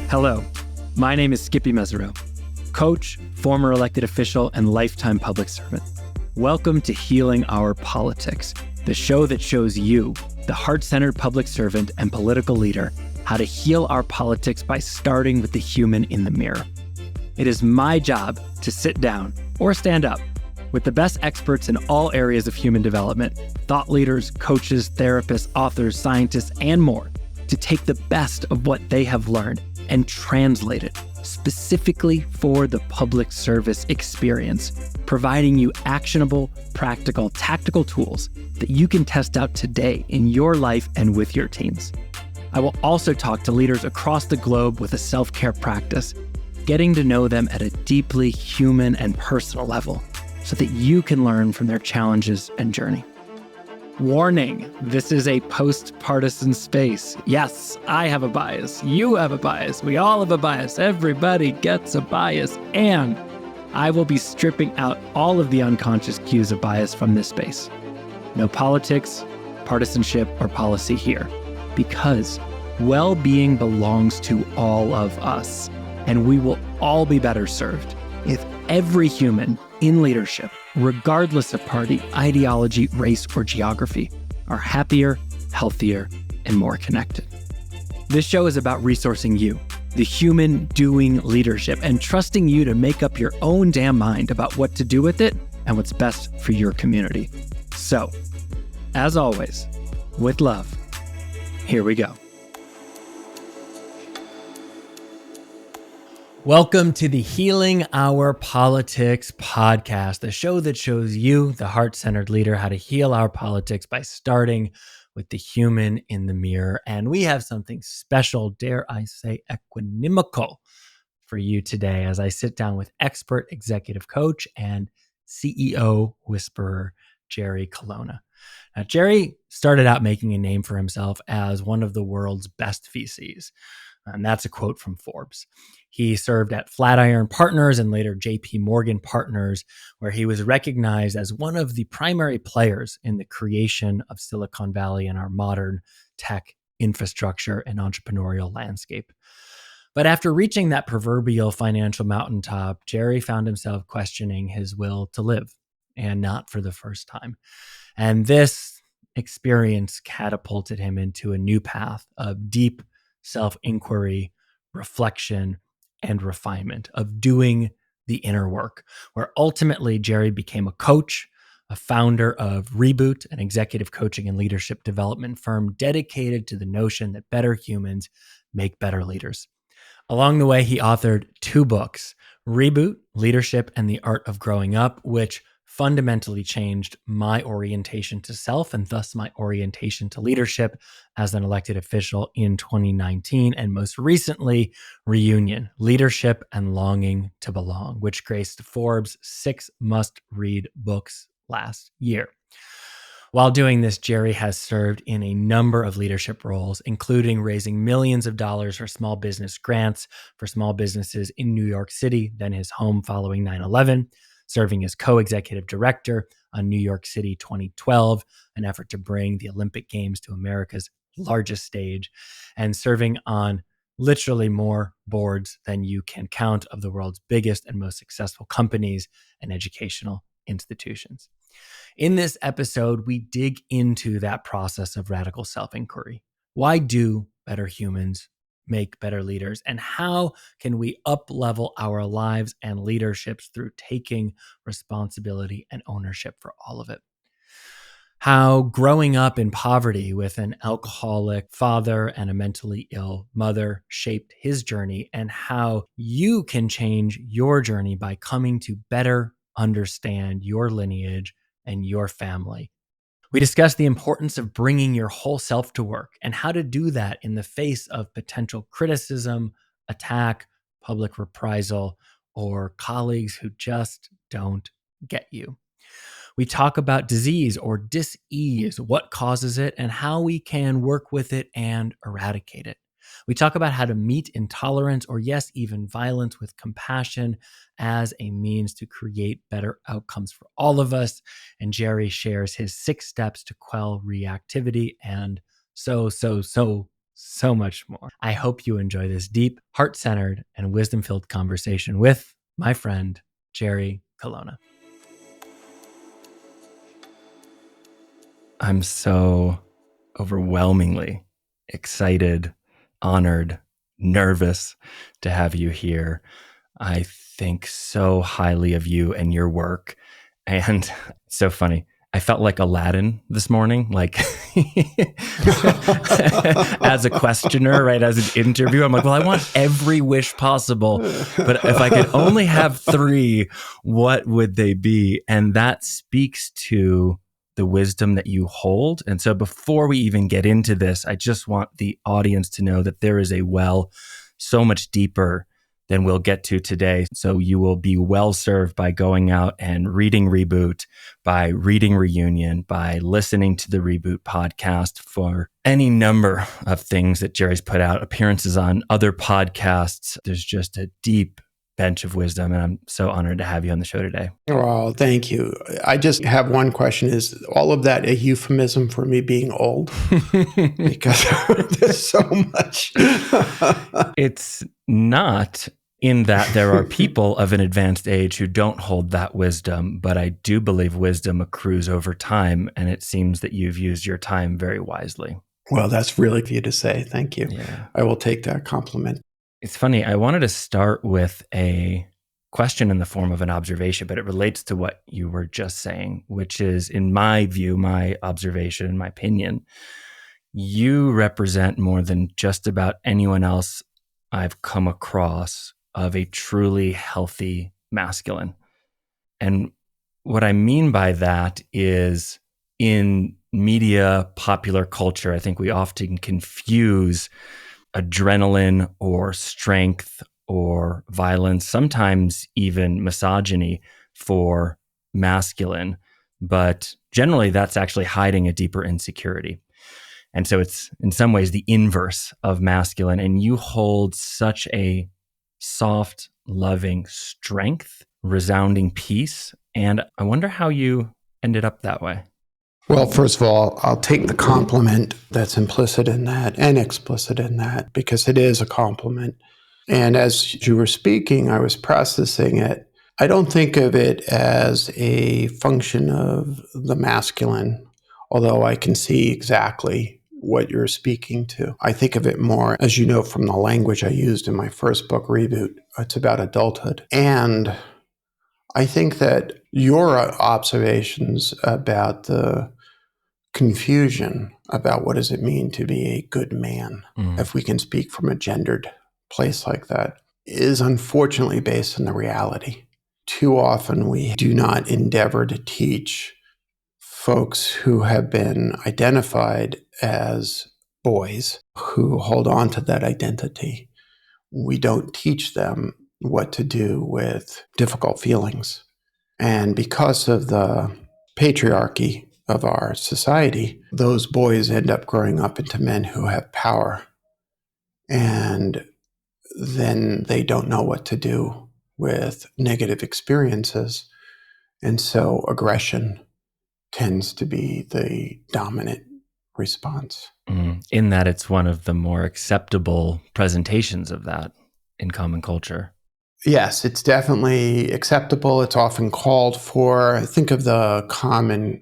Hello, my name is Skippy Mesereau, coach, former elected official, and lifetime public servant. Welcome to Healing Our Politics, the show that shows you, the heart-centered public servant and political leader, how to heal our politics by starting with the human in the mirror. It is my job to sit down or stand up with the best experts in all areas of human development, thought leaders, coaches, therapists, authors, scientists, and more, to take the best of what they have learned and translate it specifically for the public service experience, providing you actionable, practical, tactical tools that you can test out today in your life and with your teams. I will also talk to leaders across the globe with a self-care practice, getting to know them at a deeply human and personal level so that you can learn from their challenges and journey. Warning, this is a post-partisan space. Yes, I have a bias. You have a bias. We all have a bias. Everybody gets a bias. And I will be stripping out all of the unconscious cues of bias from this space. No politics, partisanship, or policy here. Because well-being belongs to all of us. And we will all be better served if every human in leadership, regardless of party, ideology, race, or geography, are happier, healthier, and more connected. This show is about resourcing you, the human doing leadership, and trusting you to make up your own damn mind about what to do with it and what's best for your community. So, as always, with love, here we go. Welcome to the Healing Our Politics podcast, the show that shows you, the heart-centered leader, how to heal our politics by starting with the human in the mirror. And we have something special, dare I say, equanimical for you today as I sit down with expert executive coach and CEO whisperer, Jerry Colonna. Now, Jerry started out making a name for himself as one of the world's best VCs. And that's a quote from Forbes. He served at Flatiron Partners and later JP Morgan Partners, where he was recognized as one of the primary players in the creation of Silicon Valley and our modern tech infrastructure and entrepreneurial landscape. But after reaching that proverbial financial mountaintop, Jerry found himself questioning his will to live, and not for the first time. And this experience catapulted him into a new path of deep self-inquiry, reflection, and refinement, of doing the inner work, where ultimately Jerry became a coach, a founder of Reboot, an executive coaching and leadership development firm dedicated to the notion that better humans make better leaders. Along the way, he authored 2 books, Reboot, Leadership and the Art of Growing Up, which fundamentally changed my orientation to self and thus my orientation to leadership as an elected official in 2019. And most recently, Reunion, Leadership and Longing to Belong, which graced Forbes' 6 must-read books last year. While doing this, Jerry has served in a number of leadership roles, including raising millions of dollars for small business grants for small businesses in New York City, then his home following 9/11, serving as co-executive director on New York City 2012, an effort to bring the Olympic Games to America's largest stage, and serving on literally more boards than you can count of the world's biggest and most successful companies and educational institutions. In this episode, we dig into that process of radical self-inquiry. Why do better humans make better leaders? And how can we up-level our lives and leaderships through taking responsibility and ownership for all of it? How growing up in poverty with an alcoholic father and a mentally ill mother shaped his journey, and how you can change your journey by coming to better understand your lineage and your family. We discuss the importance of bringing your whole self to work and how to do that in the face of potential criticism, attack, public reprisal, or colleagues who just don't get you. We talk about disease or dis-ease, what causes it, and how we can work with it and eradicate it. We talk about how to meet intolerance or, yes, even violence with compassion as a means to create better outcomes for all of us. And Jerry shares his 6 steps to quell reactivity and so so much more. I hope you enjoy this deep, heart-centered, and wisdom-filled conversation with my friend, Jerry Colonna. I'm so overwhelmingly excited, honored, nervous to have you here. I think so highly of you and your work. And it's so funny. I felt like Aladdin this morning, like as a questioner, right? As an interviewer, I'm like, well, I want every wish possible, but if I could only have 3, what would they be? And that speaks to the wisdom that you hold. And so before we even get into this, I just want the audience to know that there is a well so much deeper than we'll get to today. So you will be well served by going out and reading Reboot, by reading Reunion, by listening to the Reboot podcast, for any number of things that Jerry's put out, appearances on other podcasts. There's just a deep bench of wisdom, and I'm so honored to have you on the show today. Well, thank you. I just have one question. Is all of that a euphemism for me being old? Because there's so much. It's not, in that there are people of an advanced age who don't hold that wisdom, but I do believe wisdom accrues over time, and it seems that you've used your time very wisely. Well, that's really for you to say. Thank you. Yeah. I will take that compliment. It's funny. I wanted to start with a question in the form of an observation, but it relates to what you were just saying, which is, in my view, my observation, my opinion, you represent more than just about anyone else I've come across of a truly healthy masculine. And what I mean by that is, in media, popular culture, I think we often confuse adrenaline or strength or violence, sometimes even misogyny, for masculine. But generally, that's actually hiding a deeper insecurity. And so it's in some ways the inverse of masculine. And you hold such a soft, loving strength, resounding peace. And I wonder how you ended up that way. Well, first of all, I'll take the compliment that's implicit in that and explicit in that, because it is a compliment. And as you were speaking, I was processing it. I don't think of it as a function of the masculine, although I can see exactly what you're speaking to. I think of it more, as you know, from the language I used in my first book, Reboot. It's about adulthood. And I think that your observations about the confusion about what does it mean to be a good man, if we can speak from a gendered place like that, is unfortunately based on the reality. Too often we do not endeavor to teach folks who have been identified as boys, who hold on to that identity. We don't teach them what to do with difficult feelings. And because of the patriarchy of our society, those boys end up growing up into men who have power. And then they don't know what to do with negative experiences. And so aggression tends to be the dominant response. In that it's one of the more acceptable presentations of that in common culture. Yes, it's definitely acceptable. It's often called for. Think of the common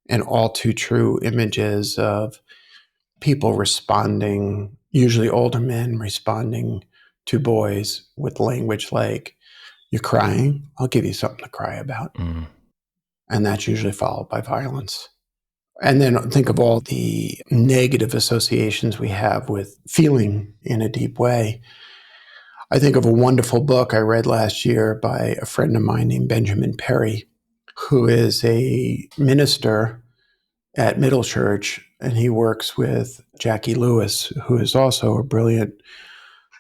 and all too true images of people responding, usually older men responding to boys with language like, "You're crying? I'll give you something to cry about." And that's usually followed by violence. And then think of all the negative associations we have with feeling in a deep way. I think of a wonderful book I read last year by a friend of mine named Benjamin Perry, who is a minister at Middle Church, and he works with Jackie Lewis, who is also a brilliant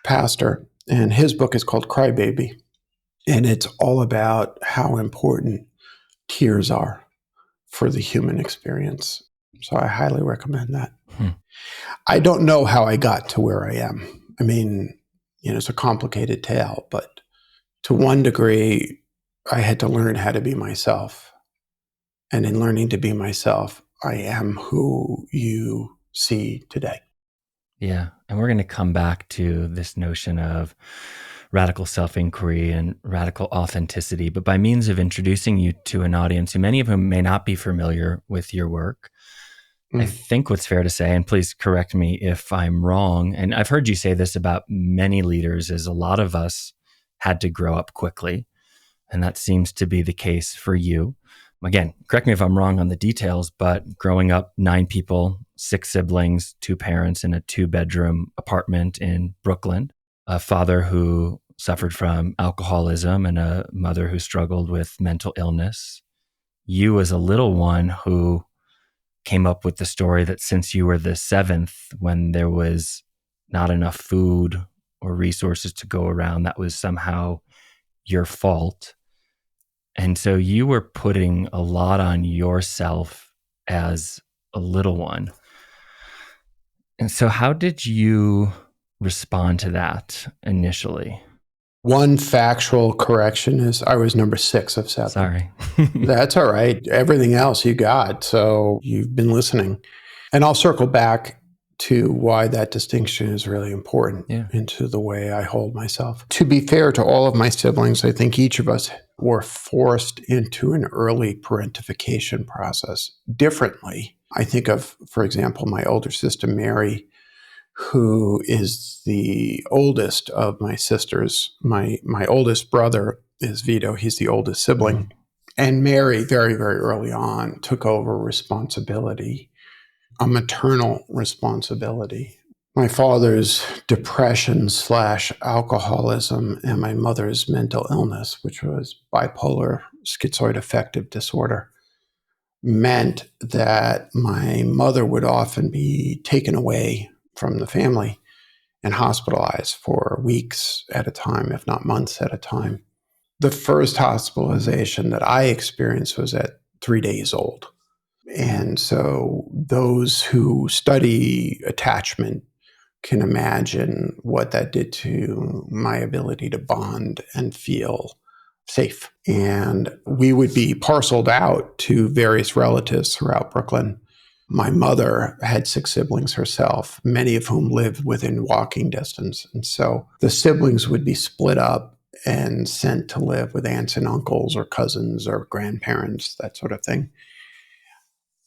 pastor. And his book is called Crybaby. And it's all about how important tears are for the human experience. So I highly recommend that. I don't know how I got to where I am. I mean, it's a complicated tale, but to one degree, I had to learn how to be myself. And in learning to be myself, I am who you see today. Yeah. And we're going to come back to this notion of radical self inquiry and radical authenticity. But by means of introducing you to an audience who many of whom may not be familiar with your work, I Mm. think what's fair to say, and please correct me if I'm wrong, and I've heard you say this about many leaders, is a lot of us had to grow up quickly. And that seems to be the case for you. Again, correct me if I'm wrong on the details, but growing up, 9 people, 6 siblings, 2 parents in a 2-bedroom apartment in Brooklyn, a father who suffered from alcoholism and a mother who struggled with mental illness. You, as a little one who came up with the story that since you were the 7th, when there was not enough food or resources to go around, that was somehow your fault. And so you were putting a lot on yourself as a little one. And so how did you respond to that initially? One factual correction is I was number 6 of 7. Sorry. That's all right. Everything else you got. So you've been listening. And I'll circle back to why that distinction is really important Yeah. into the way I hold myself. To be fair to all of my siblings, I think each of us were forced into an early parentification process differently. I think of, for example, my older sister, Mary, who is the oldest of my sisters. My oldest brother is Vito. He's the oldest sibling. Mhm. And Mary, very, very early on, took over responsibility, a maternal responsibility. My father's depression / alcoholism and my mother's mental illness, which was bipolar schizoid affective disorder, meant that my mother would often be taken away from the family and hospitalized for weeks at a time, if not months at a time. The first hospitalization that I experienced was at 3 days old. And so those who study attachment can imagine what that did to my ability to bond and feel safe. And we would be parceled out to various relatives throughout Brooklyn. My mother had 6 siblings herself, many of whom lived within walking distance. And so the siblings would be split up and sent to live with aunts and uncles or cousins or grandparents, that sort of thing.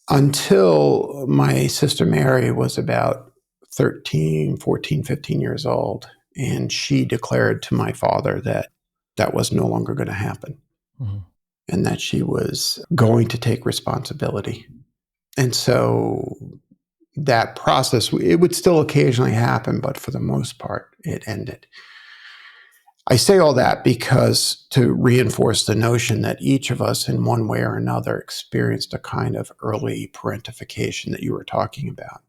Until my sister Mary was about 13, 14, 15 years old. And she declared to my father that that was no longer going to happen Mhm. and that she was going to take responsibility. And so that process, it would still occasionally happen, but for the most part, it ended. I say all that because to reinforce the notion that each of us in one way or another experienced a kind of early parentification that you were talking about,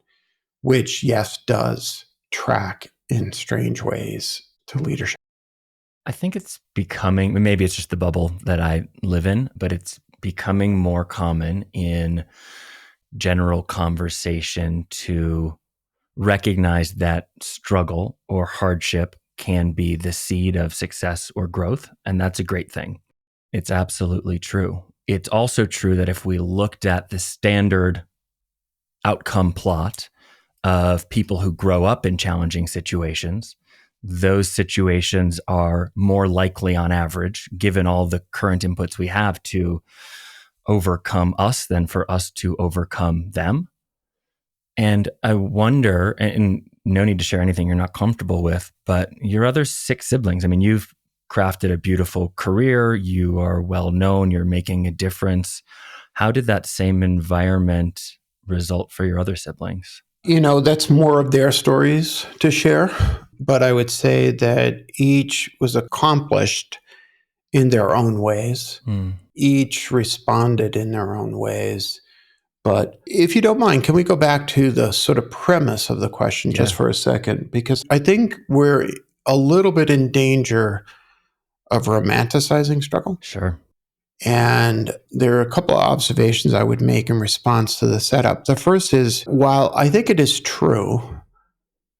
which, yes, does track in strange ways to leadership. I think it's becoming, maybe it's just the bubble that I live in, but it's becoming more common in general conversation to recognize that struggle or hardship can be the seed of success or growth. And that's a great thing. It's absolutely true. It's also true that if we looked at the standard outcome plot of people who grow up in challenging situations, those situations are more likely on average, given all the current inputs we have, to overcome us than for us to overcome them. And I wonder, and no need to share anything you're not comfortable with, but your other 6 siblings, I mean, you've crafted a beautiful career. You are well known. You're making a difference. How did that same environment result for your other siblings? You know, that's more of their stories to share, but I would say that each was accomplished in their own ways. Mm. Each responded in their own ways. But if you don't mind, can we go back to the sort of premise of the question just Yeah, for a second? Because I think we're a little bit in danger of romanticizing struggle. sure. And there are a couple of observations I would make in response to the setup. The first is, while I think it is true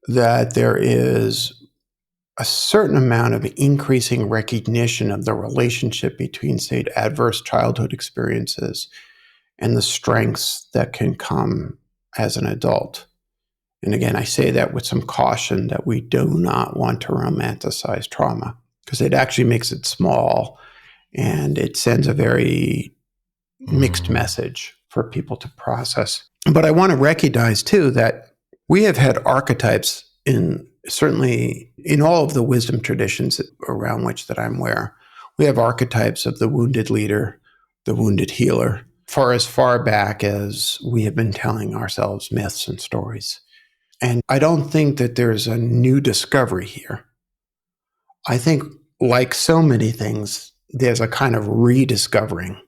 that there is a certain amount of increasing recognition of the relationship between, say, adverse childhood experiences and the strengths that can come as an adult. And again, I say that with some caution that we do not want to romanticize trauma, because it actually makes it small and it sends a very mixed message for people to process. But I want to recognize too that we have had archetypes certainly in all of the wisdom traditions around which that I'm aware. We have archetypes of the wounded leader, the wounded healer, for as far back as we have been telling ourselves myths and stories. And I don't think that there's a new discovery here. I think, like so many things, there's a kind of rediscovering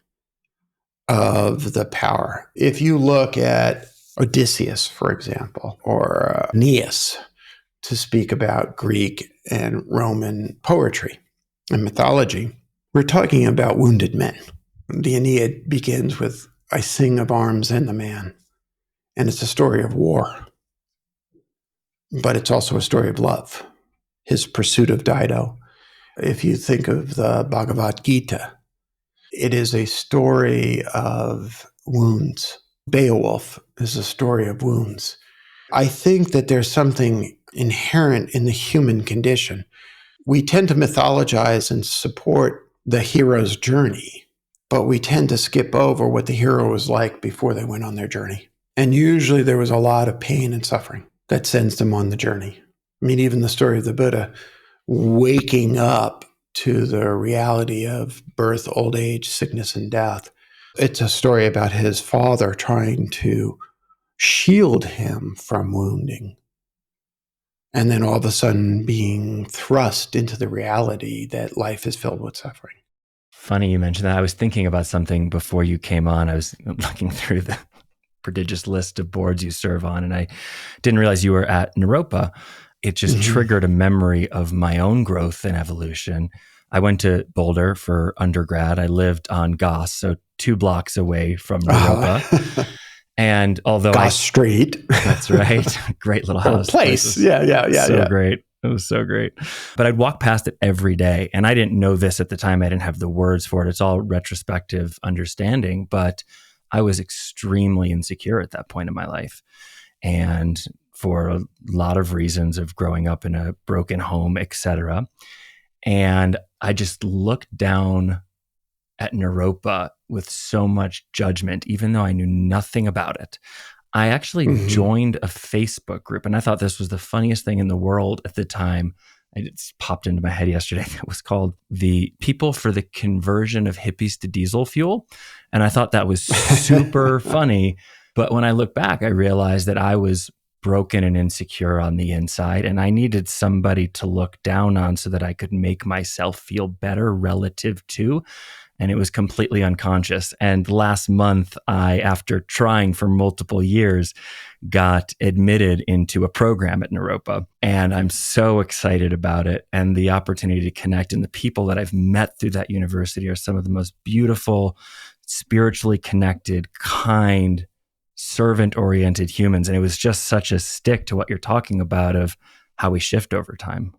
of the power. If you look at Odysseus, for example, or Aeneas, to speak about Greek and Roman poetry and mythology, we're talking about wounded men. The Aeneid begins with, I sing of arms and the man. And it's a story of war. But it's also a story of love, his pursuit of Dido. If you think of the Bhagavad Gita, it is a story of wounds. Beowulf is a story of wounds. I think that there's something inherent in the human condition. We tend to mythologize and support the hero's journey, but we tend to skip over what the hero was like before they went on their journey. And usually there was a lot of pain and suffering that sends them on the journey. I mean, even the story of the Buddha waking up to the reality of birth, old age, sickness, and death. It's a story about his father trying to shield him from wounding. And then all of a sudden being thrust into the reality that life is filled with suffering. Funny you mentioned that. I was thinking about something before you came on. I was looking through the prodigious list of boards you serve on, and I didn't realize you were at Naropa. It just triggered a memory of my own growth and evolution. I went to Boulder for undergrad. I lived on Goss, so 2 blocks away from Naropa. And although Goss Street. That's right. Great little house. Place. Yeah. So great. It was so great. But I'd walk past it every day. And I didn't know this at the time. I didn't have the words for it. It's all retrospective understanding. But I was extremely insecure at that point in my life. And for a lot of reasons of growing up in a broken home, etc. And I just looked down at Naropa with so much judgment, even though I knew nothing about it. I actually joined a Facebook group, and I thought this was the funniest thing in the world at the time. It popped into my head yesterday. It was called the People for the Conversion of Hippies to Diesel Fuel. And I thought that was super funny. But when I look back, I realized that I was broken and insecure on the inside, and I needed somebody to look down on so that I could make myself feel better relative to. And it was completely unconscious. And last month, after trying for multiple years, got admitted into a program at Naropa. And I'm so excited about it. And the opportunity to connect, and the people that I've met through that university are some of the most beautiful, spiritually connected, kind, servant-oriented humans. And it was just such a stick to what you're talking about of how we shift over time.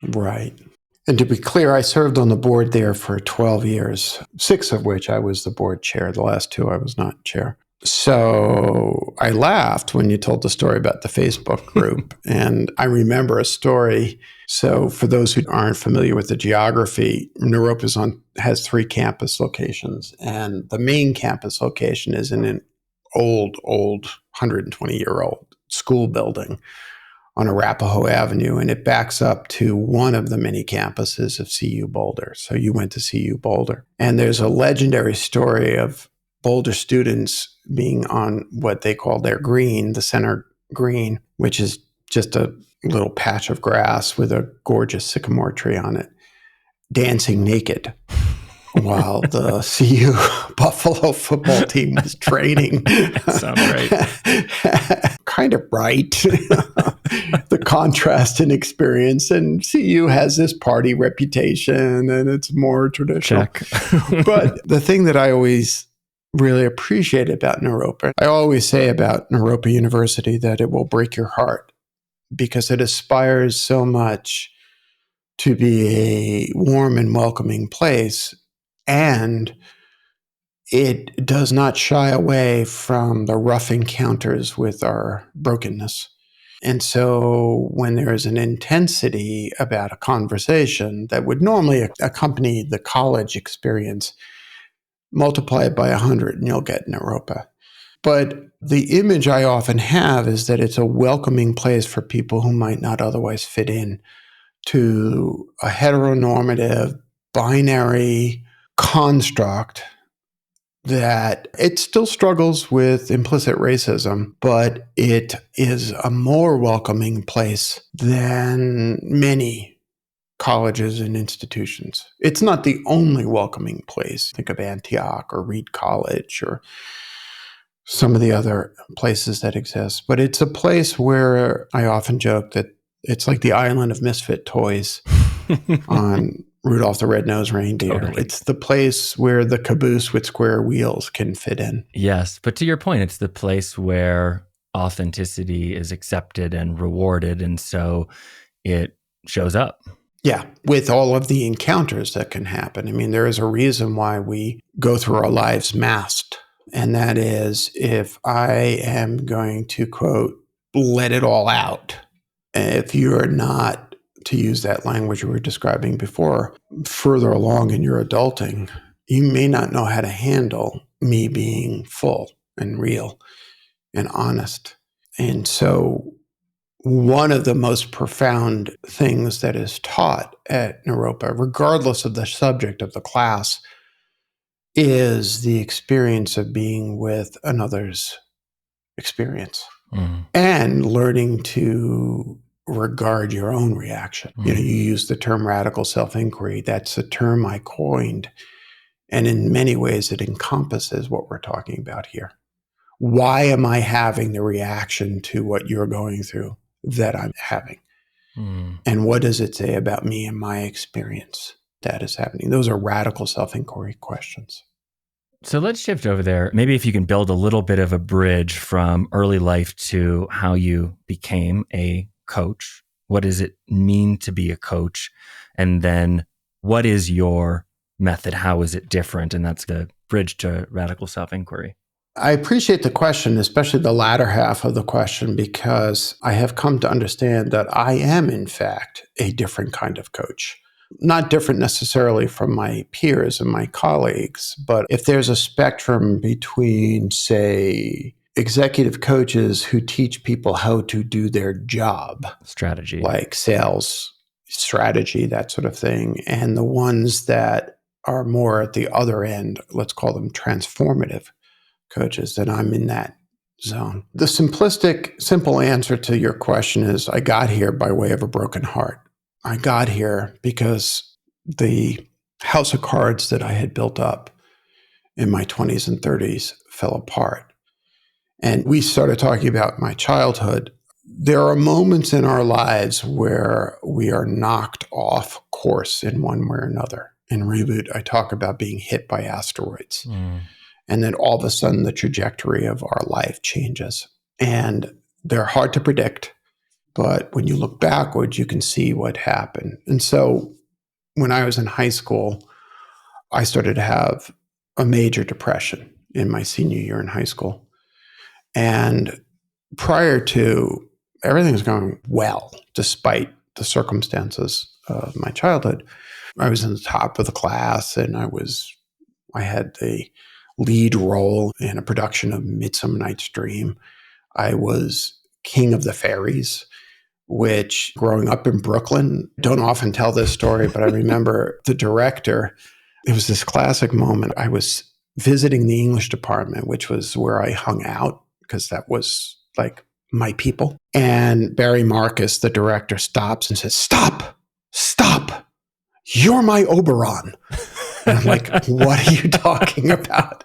Right. And to be clear, I served on the board there for 12 years, 6 of which I was the board chair. The last 2, I was not chair. So I laughed when you told the story about the Facebook group. And I remember a story. So for those who aren't familiar with the geography, Naropa has 3 campus locations. And the main campus location is in an old 120-year-old school building on Arapahoe Avenue, and it backs up to one of the many campuses of CU Boulder. So you went to CU Boulder. And there's a legendary story of Boulder students being on what they call their green, the center green, which is just a little patch of grass with a gorgeous sycamore tree on it, dancing naked while the CU Buffalo football team was training. That sounds right. Kind of right. The contrast in experience. And CU has this party reputation and it's more traditional. Check. But the thing that I always really appreciate about Naropa, I always say about Naropa University that it will break your heart because it aspires so much to be a warm and welcoming place. And it does not shy away from the rough encounters with our brokenness. And so when there is an intensity about a conversation that would normally accompany the college experience, multiply it by 100 and you'll get Naropa. But the image I often have is that it's a welcoming place for people who might not otherwise fit in to a heteronormative, binary construct that it still struggles with implicit racism, but it is a more welcoming place than many colleges and institutions. It's not the only welcoming place. Think of Antioch or Reed College or some of the other places that exist. But it's a place where I often joke that it's like the island of misfit toys on Rudolph the Red-Nosed Reindeer. Totally. It's the place where the caboose with square wheels can fit in. Yes, but to your point, it's the place where authenticity is accepted and rewarded, and so it shows up. Yeah, with all of the encounters that can happen. I mean, there is a reason why we go through our lives masked, and that is if I am going to, quote, let it all out, if you're not, to use that language we were describing before, further along in your adulting, you may not know how to handle me being full and real and honest. And so one of the most profound things that is taught at Naropa, regardless of the subject of the class, is the experience of being with another's experience and learning to regard your own reaction. You know, you use the term radical self-inquiry. That's a term I coined. And in many ways, it encompasses what we're talking about here. Why am I having the reaction to what you're going through that I'm having? And what does it say about me and my experience that is happening? Those are radical self-inquiry questions. So let's shift over there. Maybe if you can build a little bit of a bridge from early life to how you became a coach. What does it mean to be a coach? And then what is your method? How is it different? And that's the bridge to radical self-inquiry. I appreciate the question, especially the latter half of the question, because I have come to understand that I am, in fact, a different kind of coach. Not different necessarily from my peers and my colleagues, but if there's a spectrum between, say, executive coaches who teach people how to do their job, strategy, like sales, strategy, that sort of thing, and the ones that are more at the other end, let's call them transformative coaches, then I'm in that zone. The simplistic, simple answer to your question is I got here by way of a broken heart. I got here because the house of cards that I had built up in my 20s and 30s fell apart. And we started talking about my childhood. There are moments in our lives where we are knocked off course in one way or another. In Reboot, I talk about being hit by asteroids. And then all of a sudden, the trajectory of our life changes. And they're hard to predict. But when you look backwards, you can see what happened. And so when I was in high school, I started to have a major depression in my senior year in high school. And prior to, everything was going well, despite the circumstances of my childhood. I was in the top of the class, and I had the lead role in a production of Midsummer Night's Dream. I was king of the fairies, which growing up in Brooklyn, don't often tell this story, but I remember the director, it was this classic moment. I was visiting the English department, which was where I hung out because that was like my people. And Barry Marcus, the director, stops and says, stop, you're my Oberon. And I'm like, what are you talking about?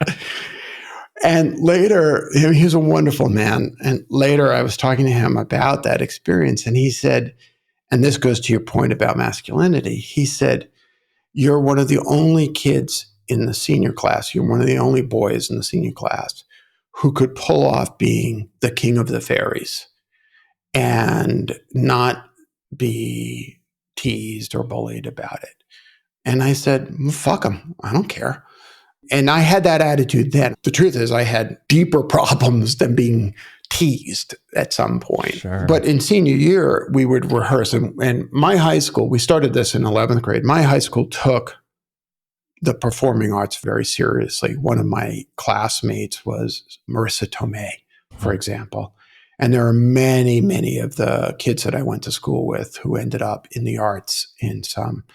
And later, he was a wonderful man. And later I was talking to him about that experience. And he said, and this goes to your point about masculinity, he said, you're one of the only kids in the senior class, you're one of the only boys in the senior class who could pull off being the king of the fairies and not be teased or bullied about it. And I said, fuck him, I don't care. And I had that attitude then. The truth is I had deeper problems than being teased at some point. Sure. But in senior year, we would rehearse. And my high school, we started this in 11th grade. My high school took the performing arts very seriously. One of my classmates was Marissa Tomei, for example. And there are many, many of the kids that I went to school with who ended up in the arts in some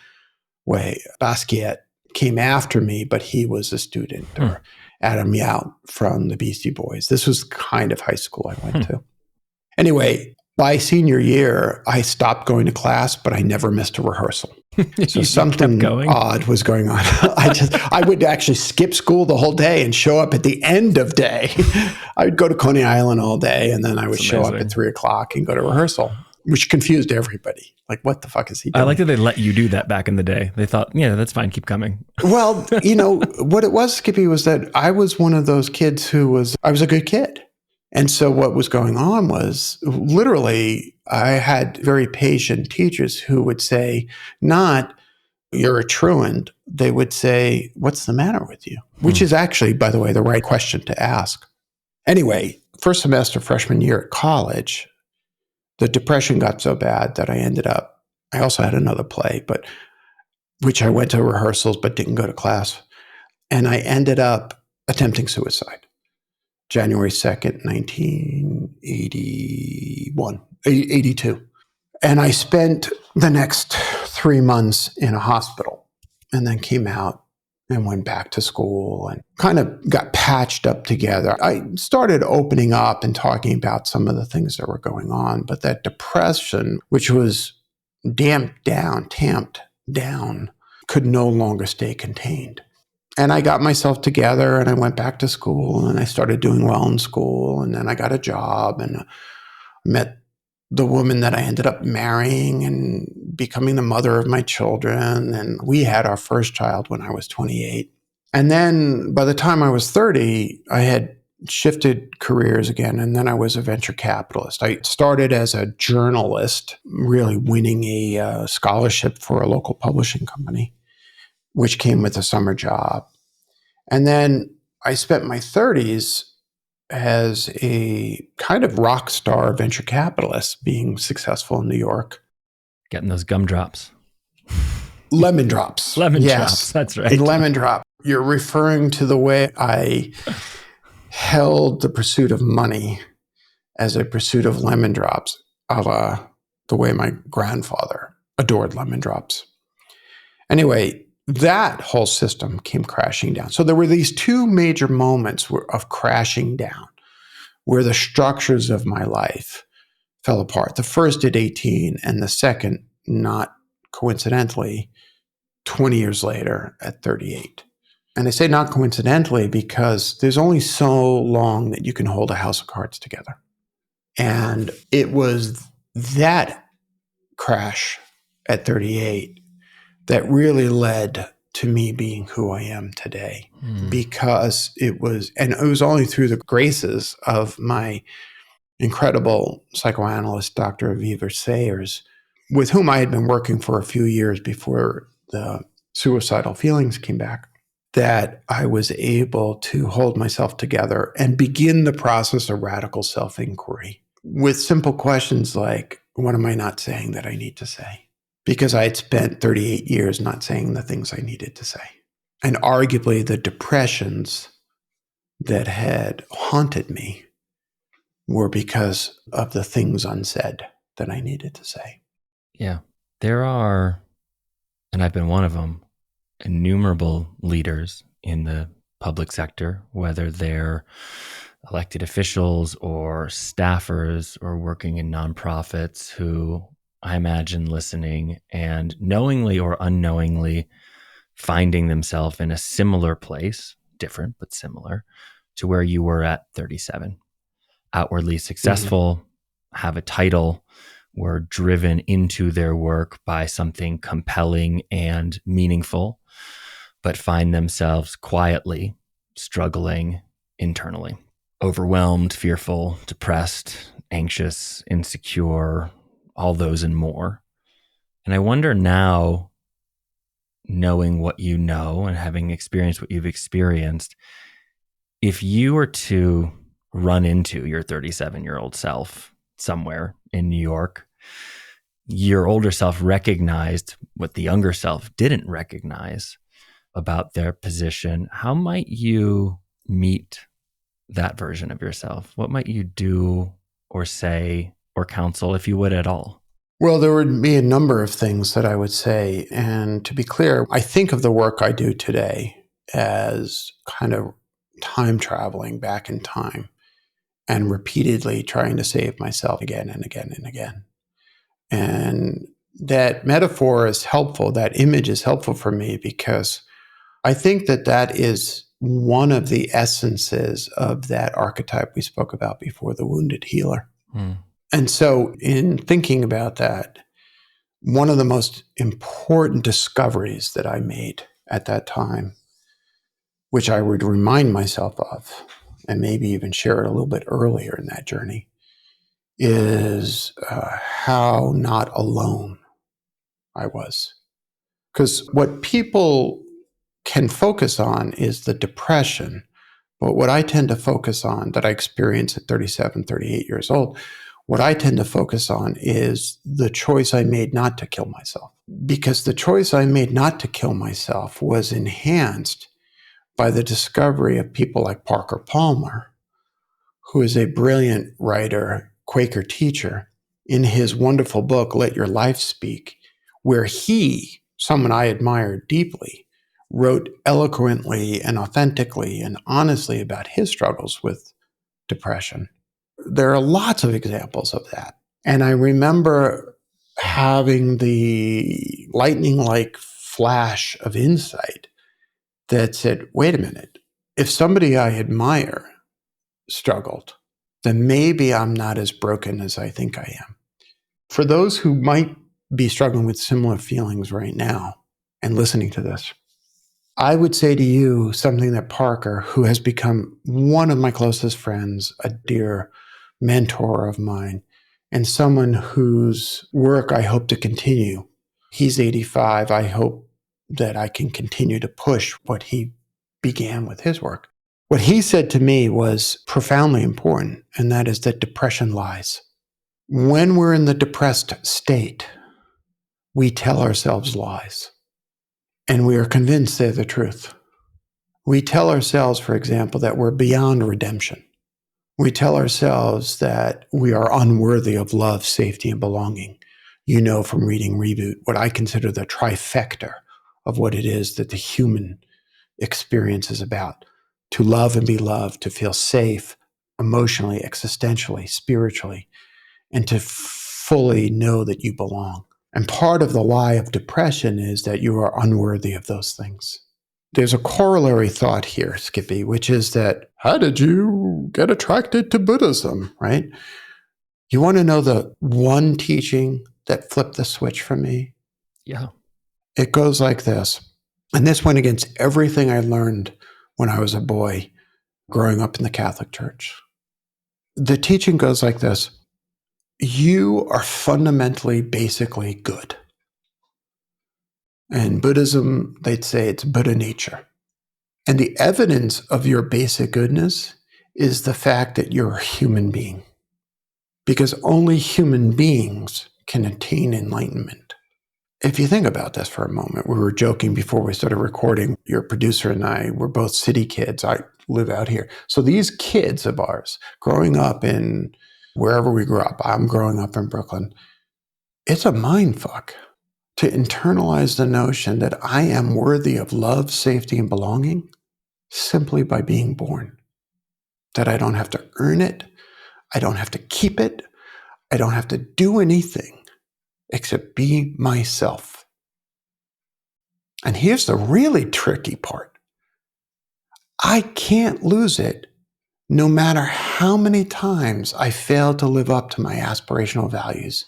way. Basquiat came after me, but he was a student, or Adam Yout from the Beastie Boys. This was kind of high school I went to. Anyway, by senior year, I stopped going to class, but I never missed a rehearsal. So something odd was going on. I would actually skip school the whole day and show up at the end of day. I would go to Coney Island all day, and then I would show up at 3:00 and go to rehearsal, which confused everybody. Like, what the fuck is he doing? I like that they let you do that back in the day. They thought, yeah, that's fine. Keep coming. Well, what it was, Skippy, was that I was one of those kids I was a good kid. And so what was going on was literally I had very patient teachers who would say, not, you're a truant. They would say, what's the matter with you? Which is actually, by the way, the right question to ask. Anyway, first semester, freshman year at college, the depression got so bad that I also had another play, which I went to rehearsals but didn't go to class. And I ended up attempting suicide. January 2nd, 1982. And I spent the next 3 months in a hospital and then came out and went back to school and kind of got patched up together. I started opening up and talking about some of the things that were going on, but that depression, which was tamped down, could no longer stay contained. And I got myself together and I went back to school and I started doing well in school. And then I got a job and met the woman that I ended up marrying and becoming the mother of my children. And we had our first child when I was 28. And then by the time I was 30, I had shifted careers again. And then I was a venture capitalist. I started as a journalist, really winning a scholarship for a local publishing company, which came with a summer job. And then I spent my 30s as a kind of rock star venture capitalist, being successful in New York. Getting those gumdrops. Lemon drops. Drops, that's right. A lemon drop. You're referring to the way I held the pursuit of money as a pursuit of lemon drops, a la the way my grandfather adored lemon drops. Anyway, that whole system came crashing down. So there were these two major moments of crashing down where the structures of my life fell apart. The first at 18 and the second, not coincidentally, 20 years later at 38. And I say not coincidentally because there's only so long that you can hold a house of cards together. And it was that crash at 38 that really led to me being who I am today, because it was only through the graces of my incredible psychoanalyst, Dr. Aviva Sayers, with whom I had been working for a few years before the suicidal feelings came back, that I was able to hold myself together and begin the process of radical self-inquiry with simple questions like, what am I not saying that I need to say? Because I had spent 38 years not saying the things I needed to say. And arguably the depressions that had haunted me were because of the things unsaid that I needed to say. Yeah. There are, and I've been one of them, innumerable leaders in the public sector, whether they're elected officials or staffers or working in nonprofits, who I imagine listening and knowingly or unknowingly finding themselves in a similar place, different but similar, to where you were at 37. Outwardly successful, have a title, were driven into their work by something compelling and meaningful, but find themselves quietly struggling internally, overwhelmed, fearful, depressed, anxious, insecure, all those and more. And I wonder now, knowing what you know and having experienced what you've experienced, if you were to run into your 37-year-old self somewhere in New York. Your older self recognized what the younger self didn't recognize about their position. How might you meet that version of yourself? What might you do or say or counsel, if you would at all? Well, there would be a number of things that I would say. And to be clear, I think of the work I do today as kind of time traveling back in time and repeatedly trying to save myself again and again and again. And that metaphor is helpful. That image is helpful for me because I think that that is one of the essences of that archetype we spoke about before, the wounded healer. And so in thinking about that, one of the most important discoveries that I made at that time, which I would remind myself of, and maybe even share it a little bit earlier in that journey, is how not alone I was. Because what people can focus on is the depression. But what I tend to focus on, that I experience at 37, 38 years old, what I tend to focus on is the choice I made not to kill myself. Because the choice I made not to kill myself was enhanced by the discovery of people like Parker Palmer, who is a brilliant writer, Quaker teacher, in his wonderful book, Let Your Life Speak, where he, someone I admired deeply, wrote eloquently and authentically and honestly about his struggles with depression. There are lots of examples of that. And I remember having the lightning-like flash of insight that said, wait a minute, if somebody I admire struggled, then maybe I'm not as broken as I think I am. For those who might be struggling with similar feelings right now and listening to this, I would say to you something that Parker, who has become one of my closest friends, a dear mentor of mine, and someone whose work I hope to continue. He's 85. I hope that I can continue to push what he began with his work. What he said to me was profoundly important, and that is that depression lies. When we're in the depressed state, we tell ourselves lies, and we are convinced they're the truth. We tell ourselves, for example, that we're beyond redemption. We tell ourselves that we are unworthy of love, safety, and belonging. You know from reading Reboot what I consider the trifecta of what it is that the human experience is about. To love and be loved, to feel safe emotionally, existentially, spiritually, and to fully know that you belong. And part of the lie of depression is that you are unworthy of those things. There's a corollary thought here, Skippy, which is that, how did you get attracted to Buddhism, right? You want to know the one teaching that flipped the switch for me? Yeah. It goes like this. And this went against everything I learned when I was a boy growing up in the Catholic Church. The teaching goes like this. You are fundamentally, basically good. In Buddhism, they'd say it's Buddha nature. And the evidence of your basic goodness is the fact that you're a human being. Because only human beings can attain enlightenment. If you think about this for a moment, we were joking before we started recording. Your producer and I were both city kids. I live out here. So these kids of ours, growing up in wherever we grew up, I'm growing up in Brooklyn, it's a mind fuck to internalize the notion that I am worthy of love, safety, and belonging simply by being born. That I don't have to earn it. I don't have to keep it. I don't have to do anything except be myself. And here's the really tricky part. I can't lose it no matter how many times I fail to live up to my aspirational values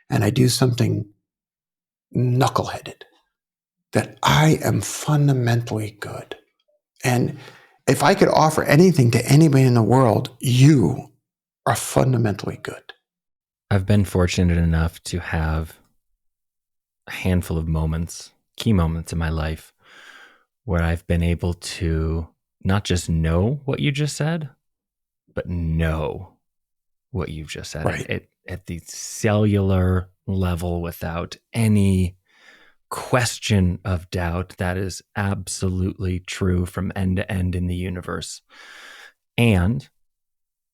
and I do something knuckleheaded. That I am fundamentally good. And if I could offer anything to anybody in the world, you are fundamentally good. I've been fortunate enough to have a handful of moments, key moments in my life, where I've been able to not just know what you just said, but know what you've just said Right. at the cellular level without any question of doubt. That is absolutely true from end to end in the universe. And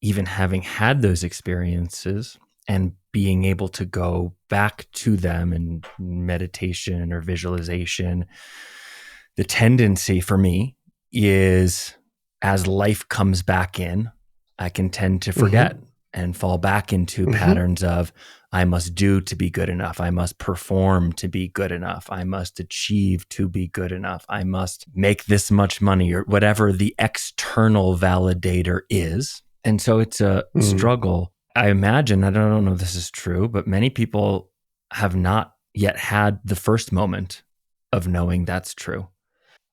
even having had those experiences and being able to go back to them in meditation or visualization, the tendency for me is as life comes back in, I can tend to forget Mm-hmm. and fall back into Mm-hmm. patterns of I must do to be good enough. I must perform to be good enough. I must achieve to be good enough. I must make this much money or whatever the external validator is. And so it's a Mm. struggle. I imagine, I don't know if this is true, but many people have not yet had the first moment of knowing that's true.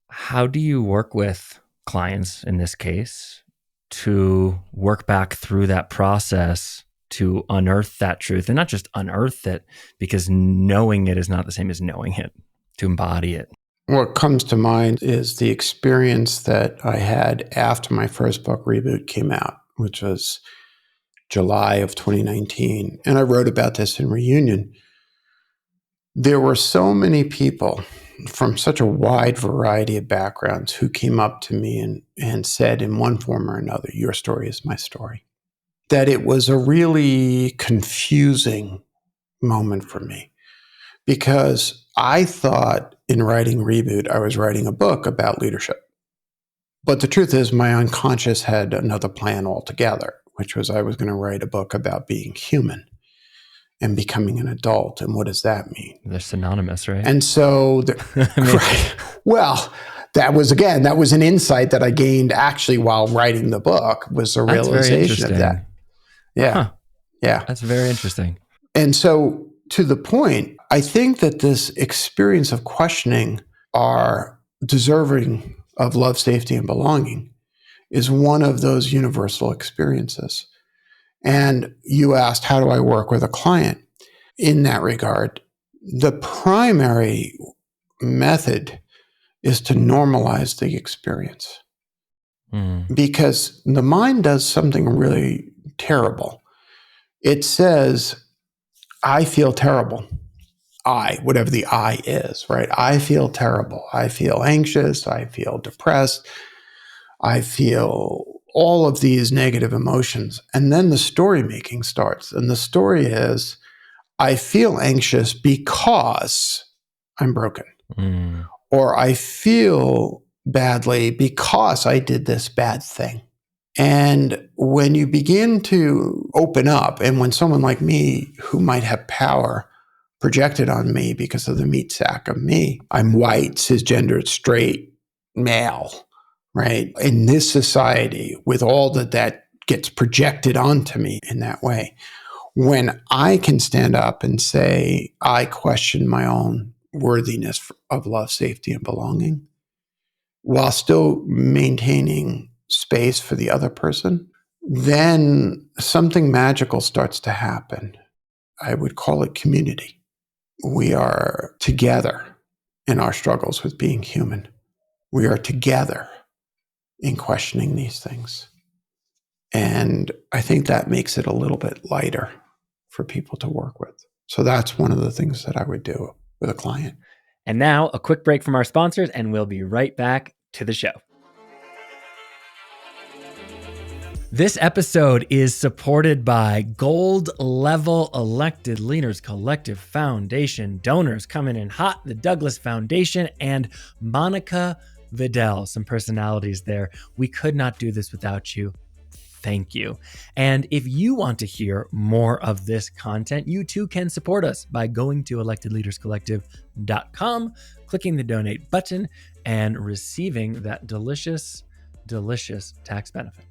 How do you work with clients in this case to work back through that process to unearth that truth and not just unearth it, because knowing it is not the same as knowing it, to embody it? What comes to mind is the experience that I had after my first book, Reboot, came out, which was July of 2019. And I wrote about this in Reunion. There were so many people from such a wide variety of backgrounds who came up to me and said, in one form or another, your story is my story. That it was a really confusing moment for me because I thought in writing Reboot, I was writing a book about leadership. But the truth is, my unconscious had another plan altogether, which was I was going to write a book about being human and becoming an adult. And what does that mean? They're synonymous, right? And so, I mean, right. Well, that was an insight that I gained actually while writing the book, was a that's very realization of interesting. that. Yeah. Huh. Yeah. That's very interesting. And so, to the point, I think that this experience of questioning are deserving of love, safety, and belonging is one of those universal experiences. And you asked, how do I work with a client in that regard? The primary method is to normalize the experience Mm. because the mind does something really terrible. It says, I feel terrible. Whatever the I is, right? I feel terrible. I feel anxious. I feel depressed. I feel all of these negative emotions. And then the story making starts. And the story is, I feel anxious because I'm broken, Mm. or I feel badly because I did this bad thing. And when you begin to open up, and when someone like me who might have power projected on me because of the meat sack of me, I'm white, cisgendered, straight, male, right? In this society, with all that gets projected onto me in that way, when I can stand up and say, I question my own worthiness of love, safety, and belonging, while still maintaining space for the other person, then something magical starts to happen. I would call it community. We are together in our struggles with being human. We are together in questioning these things. And I think that makes it a little bit lighter for people to work with. So that's one of the things that I would do with a client. And now a quick break from our sponsors, and we'll be right back to the show. This episode is supported by Gold Level Elected Leaders Collective Foundation, donors coming in hot, the Douglas Foundation, and Monica Vidal. Some personalities there. We could not do this without you. Thank you. And if you want to hear more of this content, you too can support us by going to electedleaderscollective.com, clicking the donate button, and receiving that delicious, delicious tax benefit.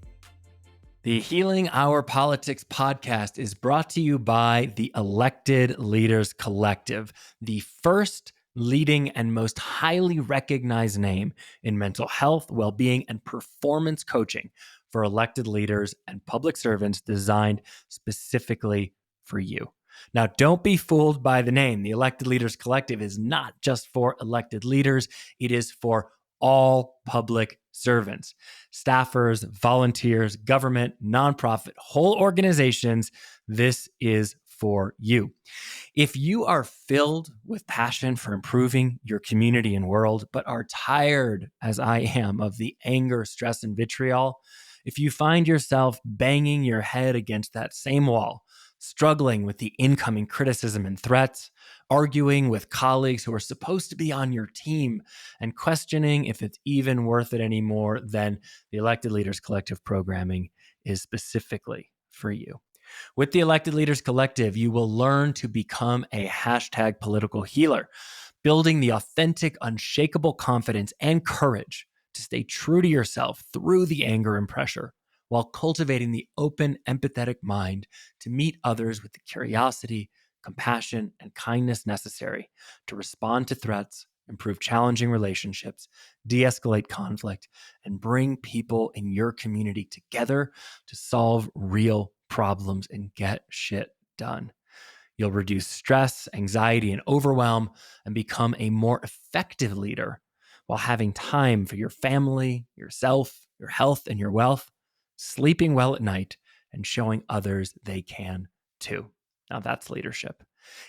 The Healing Our Politics podcast is brought to you by the Elected Leaders Collective, the first leading and most highly recognized name in mental health, well-being, and performance coaching for elected leaders and public servants, designed specifically for you. Now, don't be fooled by the name. The Elected Leaders Collective is not just for elected leaders. It is for all public servants, staffers, volunteers, government, nonprofit, whole organizations. This is for you. If you are filled with passion for improving your community and world, but are tired, as I am, of the anger, stress, and vitriol, if you find yourself banging your head against that same wall, struggling with the incoming criticism and threats, arguing with colleagues who are supposed to be on your team, and questioning if it's even worth it anymore, then the Elected Leaders Collective programming is specifically for you. With the Elected Leaders Collective, you will learn to become a hashtag political healer, building the authentic, unshakable confidence and courage to stay true to yourself through the anger and pressure, while cultivating the open, empathetic mind to meet others with the curiosity, compassion, and kindness necessary to respond to threats, improve challenging relationships, de-escalate conflict, and bring people in your community together to solve real problems and get shit done. You'll reduce stress, anxiety, and overwhelm and become a more effective leader while having time for your family, yourself, your health, and your wealth, sleeping well at night, and showing others they can too. Now that's leadership.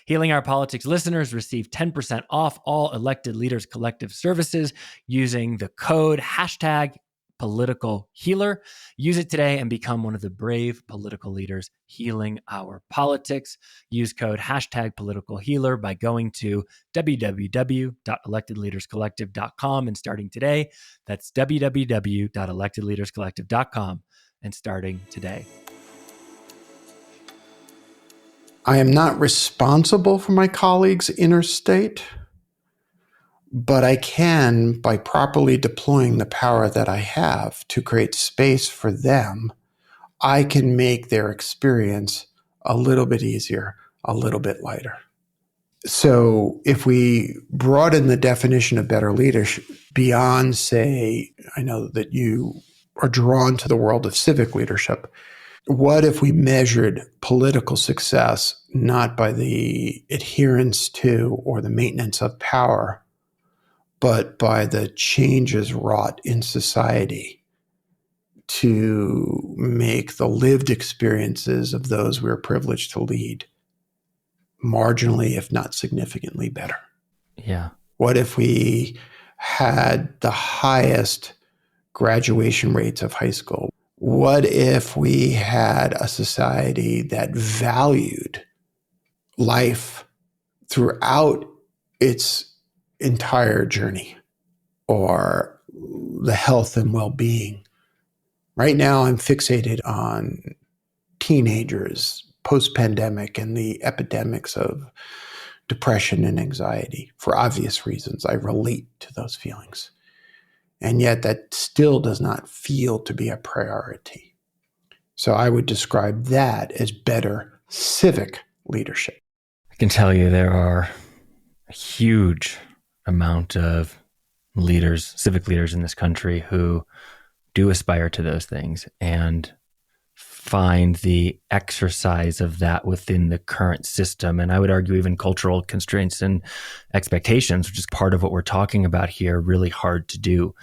Healing Our Politics listeners receive 10% off all Elected Leaders Collective services using the code hashtag political healer. Use it today and become one of the brave political leaders healing our politics. Use code hashtag political healer by going to www.electedleaderscollective.com and starting today. That's www.electedleaderscollective.com and starting today. I am not responsible for my colleagues' inner state, but I can, by properly deploying the power that I have to create space for them, I can make their experience a little bit easier, a little bit lighter. So if we broaden the definition of better leadership beyond, say, I know that you are drawn to the world of civic leadership. What if we measured political success not by the adherence to or the maintenance of power, but by the changes wrought in society to make the lived experiences of those we are privileged to lead marginally, if not significantly better? Yeah. What if we had the highest graduation rates of high school? What if we had a society that valued life throughout its entire journey, or the health and well-being? Right now, I'm fixated on teenagers post-pandemic and the epidemics of depression and anxiety. For obvious reasons, I relate to those feelings. And yet that still does not feel to be a priority. So I would describe that as better civic leadership. I can tell you there are a huge amount of leaders, civic leaders in this country who do aspire to those things and find the exercise of that within the current system. And I would argue even cultural constraints and expectations, which is part of what we're talking about here, really hard to do.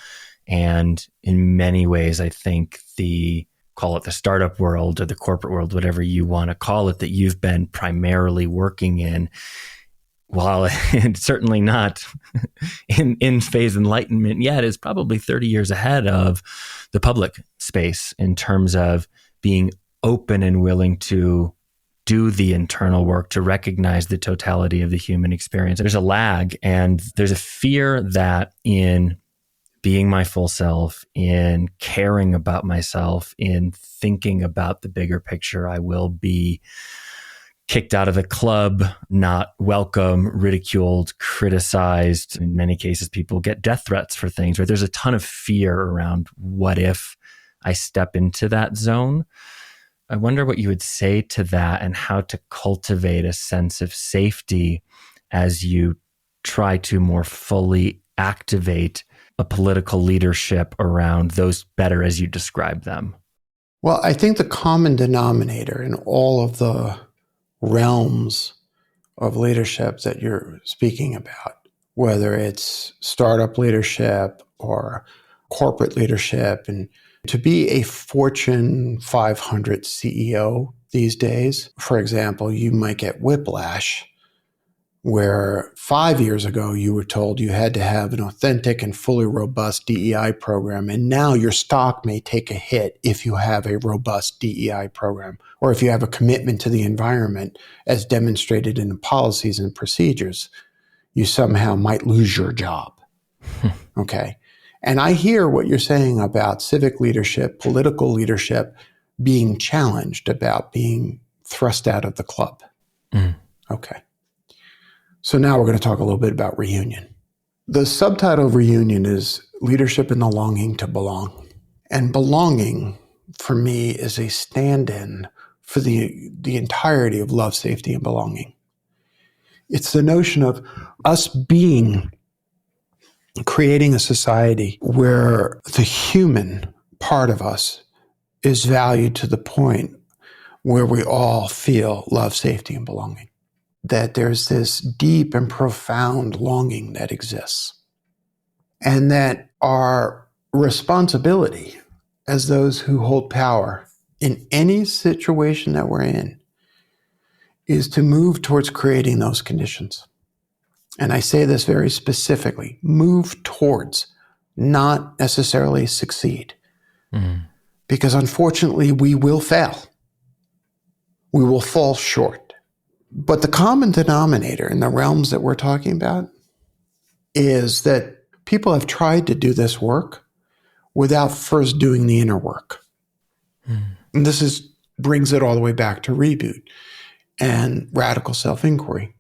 And in many ways, I think call it the startup world or the corporate world, whatever you want to call it, that you've been primarily working in, while it's certainly not in phase enlightenment yet, is probably 30 years ahead of the public space in terms of being open and willing to do the internal work to recognize the totality of the human experience. There's a lag, and there's a fear that in being my full self, in caring about myself, in thinking about the bigger picture, I will be kicked out of the club, not welcome, ridiculed, criticized. In many cases, people get death threats for things, right? There's a ton of fear around what if I step into that zone. I wonder what you would say to that and how to cultivate a sense of safety as you try to more fully activate a political leadership around those better as you describe them. Well, I think the common denominator in all of the realms of leadership that you're speaking about, whether it's startup leadership or corporate leadership. And to be a Fortune 500 CEO these days, for example, you might get whiplash where 5 years ago you were told you had to have an authentic and fully robust DEI program. And now your stock may take a hit if you have a robust DEI program, or if you have a commitment to the environment as demonstrated in the policies and procedures, you somehow might lose your job. Okay. And I hear what you're saying about civic leadership, political leadership being challenged, about being thrust out of the club. Okay. So now we're going to talk a little bit about Reunion. The subtitle of Reunion is Leadership in the Longing to Belong. And belonging, for me, is a stand-in for the entirety of love, safety, and belonging. It's the notion of us creating a society where the human part of us is valued to the point where we all feel love, safety, and belonging. That there's this deep and profound longing that exists. And that our responsibility as those who hold power in any situation that we're in is to move towards creating those conditions. And I say this very specifically, move towards, not necessarily succeed. Because unfortunately, we will fail. We will fall short. But the common denominator in the realms that we're talking about is that people have tried to do this work without first doing the inner work. And this brings it all the way back to Reboot and radical self-inquiry.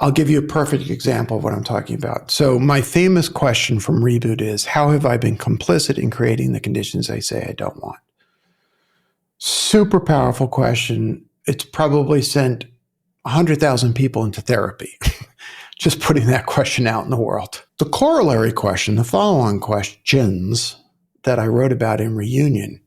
I'll give you a perfect example of what I'm talking about. So my famous question from Reboot is, how have I been complicit in creating the conditions I say I don't want? Super powerful question. It's probably sent 100,000 people into therapy, just putting that question out in the world. The corollary question, the follow-on questions that I wrote about in Reunion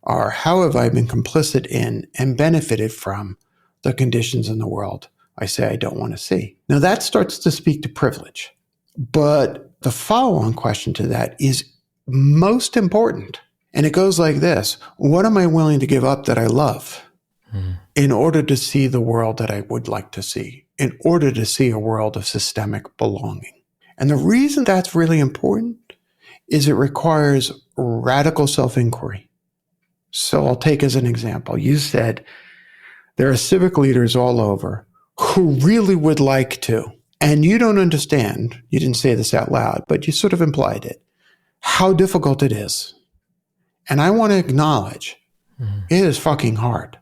are, how have I been complicit in and benefited from the conditions in the world I say I don't want to see? Now that starts to speak to privilege, but the follow-on question to that is most important. And it goes like this: what am I willing to give up that I love in order to see the world that I would like to see, in order to see a world of systemic belonging? And the reason that's really important is it requires radical self-inquiry. So I'll take as an example, you said there are civic leaders all over who really would like to, and you don't understand, you didn't say this out loud, but you sort of implied it, how difficult it is. And I want to acknowledge it is fucking hard.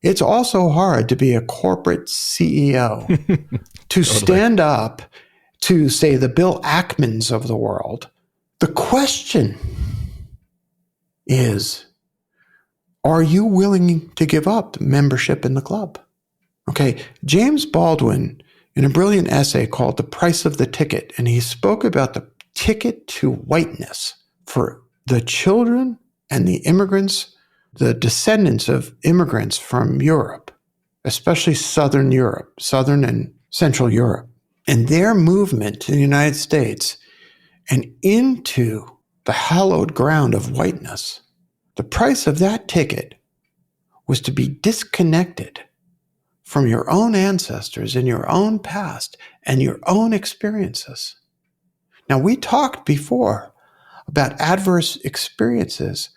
It's also hard to be a corporate CEO, to stand up to, say, the Bill Ackmans of the world. The question is, are you willing to give up membership in the club? Okay, James Baldwin, in a brilliant essay called The Price of the Ticket, and he spoke about the ticket to whiteness for the children and the immigrants, the descendants of immigrants from Europe, especially Southern Europe, Southern and Central Europe, and their movement to the United States and into the hallowed ground of whiteness. The price of that ticket was to be disconnected from your own ancestors and your own past and your own experiences. Now, we talked before about adverse experiences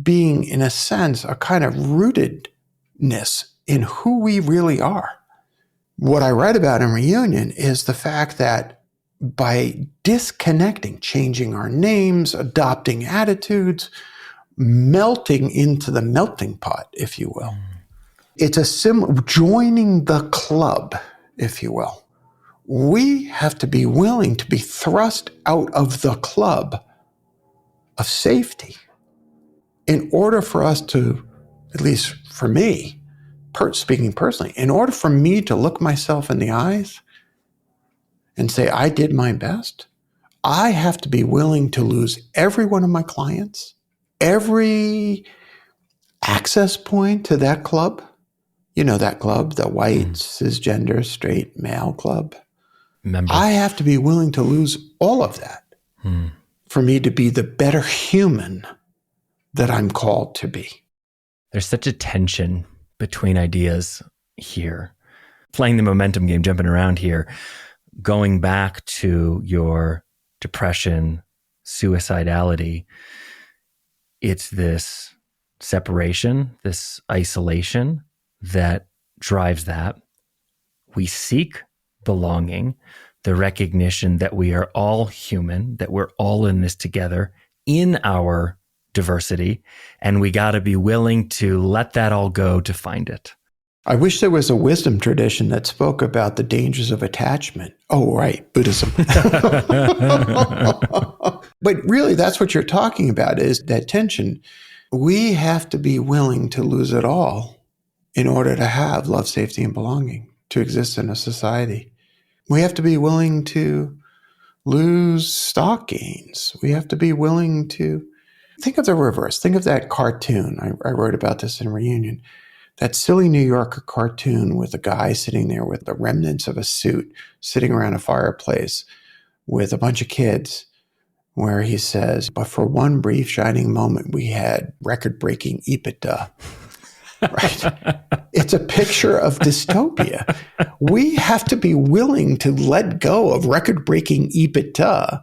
being, in a sense, a kind of rootedness in who we really are. What I write about in Reunion is the fact that by disconnecting, changing our names, adopting attitudes, melting into the melting pot, if you will, it's joining the club, if you will. We have to be willing to be thrust out of the club of safety in order for us to, at least for me, speaking personally, in order for me to look myself in the eyes and say, I did my best, I have to be willing to lose every one of my clients, every access point to that club. You know that club, the white, cisgender, straight male club. Member. I have to be willing to lose all of that for me to be the better human that I'm called to be. There's such a tension between ideas here. Playing the momentum game, jumping around here, going back to your depression, suicidality, it's this separation, this isolation that drives that. We seek belonging, the recognition that we are all human, that we're all in this together in our diversity, and we got to be willing to let that all go to find it. I wish there was a wisdom tradition that spoke about the dangers of attachment. Oh, right, Buddhism. But really, that's what you're talking about, is that tension. We have to be willing to lose it all in order to have love, safety, and belonging, to exist in a society. We have to be willing to lose stock gains. We have to be willing to think of the reverse. Think of that cartoon. I wrote about this in Reunion. That silly New Yorker cartoon with a guy sitting there with the remnants of a suit, sitting around a fireplace with a bunch of kids, where he says, but for one brief shining moment, we had record-breaking EBITDA. Right? It's a picture of dystopia. We have to be willing to let go of record-breaking EBITDA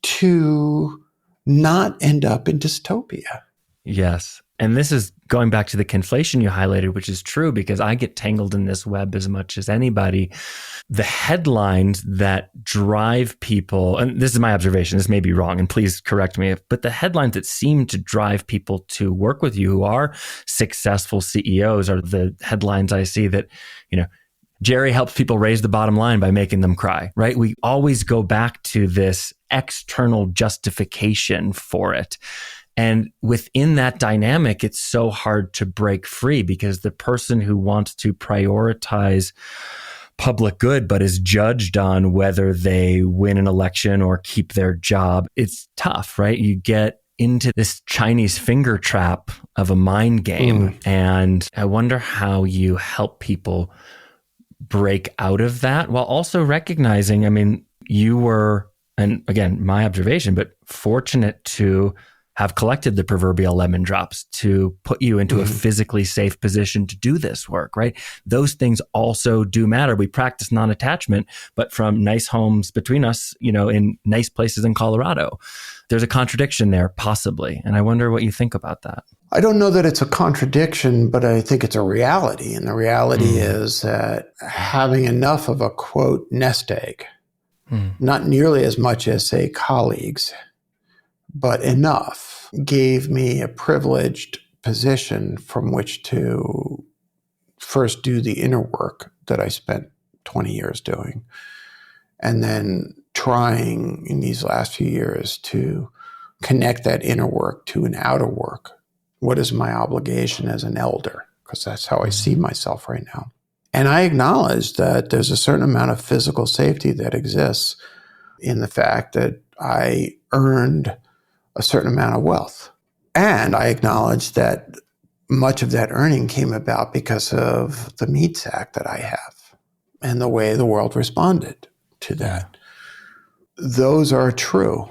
to not end up in dystopia. Yes. And this is going back to the conflation you highlighted, which is true because I get tangled in this web as much as anybody. The headlines that drive people, and this is my observation, this may be wrong, and please correct me, but the headlines that seem to drive people to work with you who are successful CEOs are the headlines I see that, Jerry helps people raise the bottom line by making them cry, right? We always go back to this external justification for it. And within that dynamic, it's so hard to break free because the person who wants to prioritize public good, but is judged on whether they win an election or keep their job, it's tough, right? You get into this Chinese finger trap of a mind game. And I wonder how you help people break out of that while also recognizing, you were, and again, my observation, but fortunate to have collected the proverbial lemon drops to put you into a physically safe position to do this work, right? Those things also do matter. We practice non-attachment, but from nice homes between us, in nice places in Colorado, there's a contradiction there possibly. And I wonder what you think about that. I don't know that it's a contradiction, but I think it's a reality. And the reality is that having enough of a, quote, nest egg, not nearly as much as, say, colleagues, but enough, gave me a privileged position from which to first do the inner work that I spent 20 years doing, and then trying in these last few years to connect that inner work to an outer work. What is my obligation as an elder? Because that's how I see myself right now. And I acknowledge that there's a certain amount of physical safety that exists in the fact that I earned a certain amount of wealth. And I acknowledge that much of that earning came about because of the meat sack that I have and the way the world responded to that. Those are true.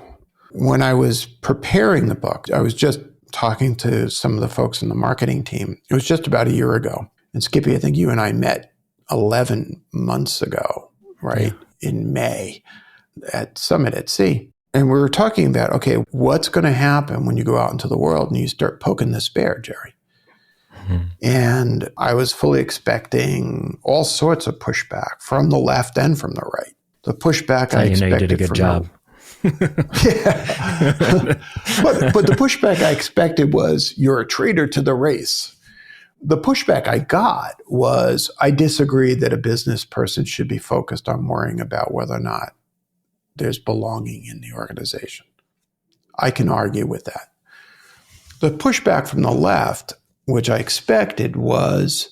When I was preparing the book, I was just talking to some of the folks in the marketing team. It was just about a year ago. And Skippy, I think you and I met 11 months ago, right? Yeah. In May at Summit at Sea. And we were talking about, okay, what's going to happen when you go out into the world and you start poking this bear, Jerry? And I was fully expecting all sorts of pushback from the left and from the right. The pushback I expected. You did a good job. Yeah. but the pushback I expected was, you're a traitor to the race. The pushback I got was, I disagree that a business person should be focused on worrying about whether or not there's belonging in the organization. I can argue with that. The pushback from the left, which I expected, was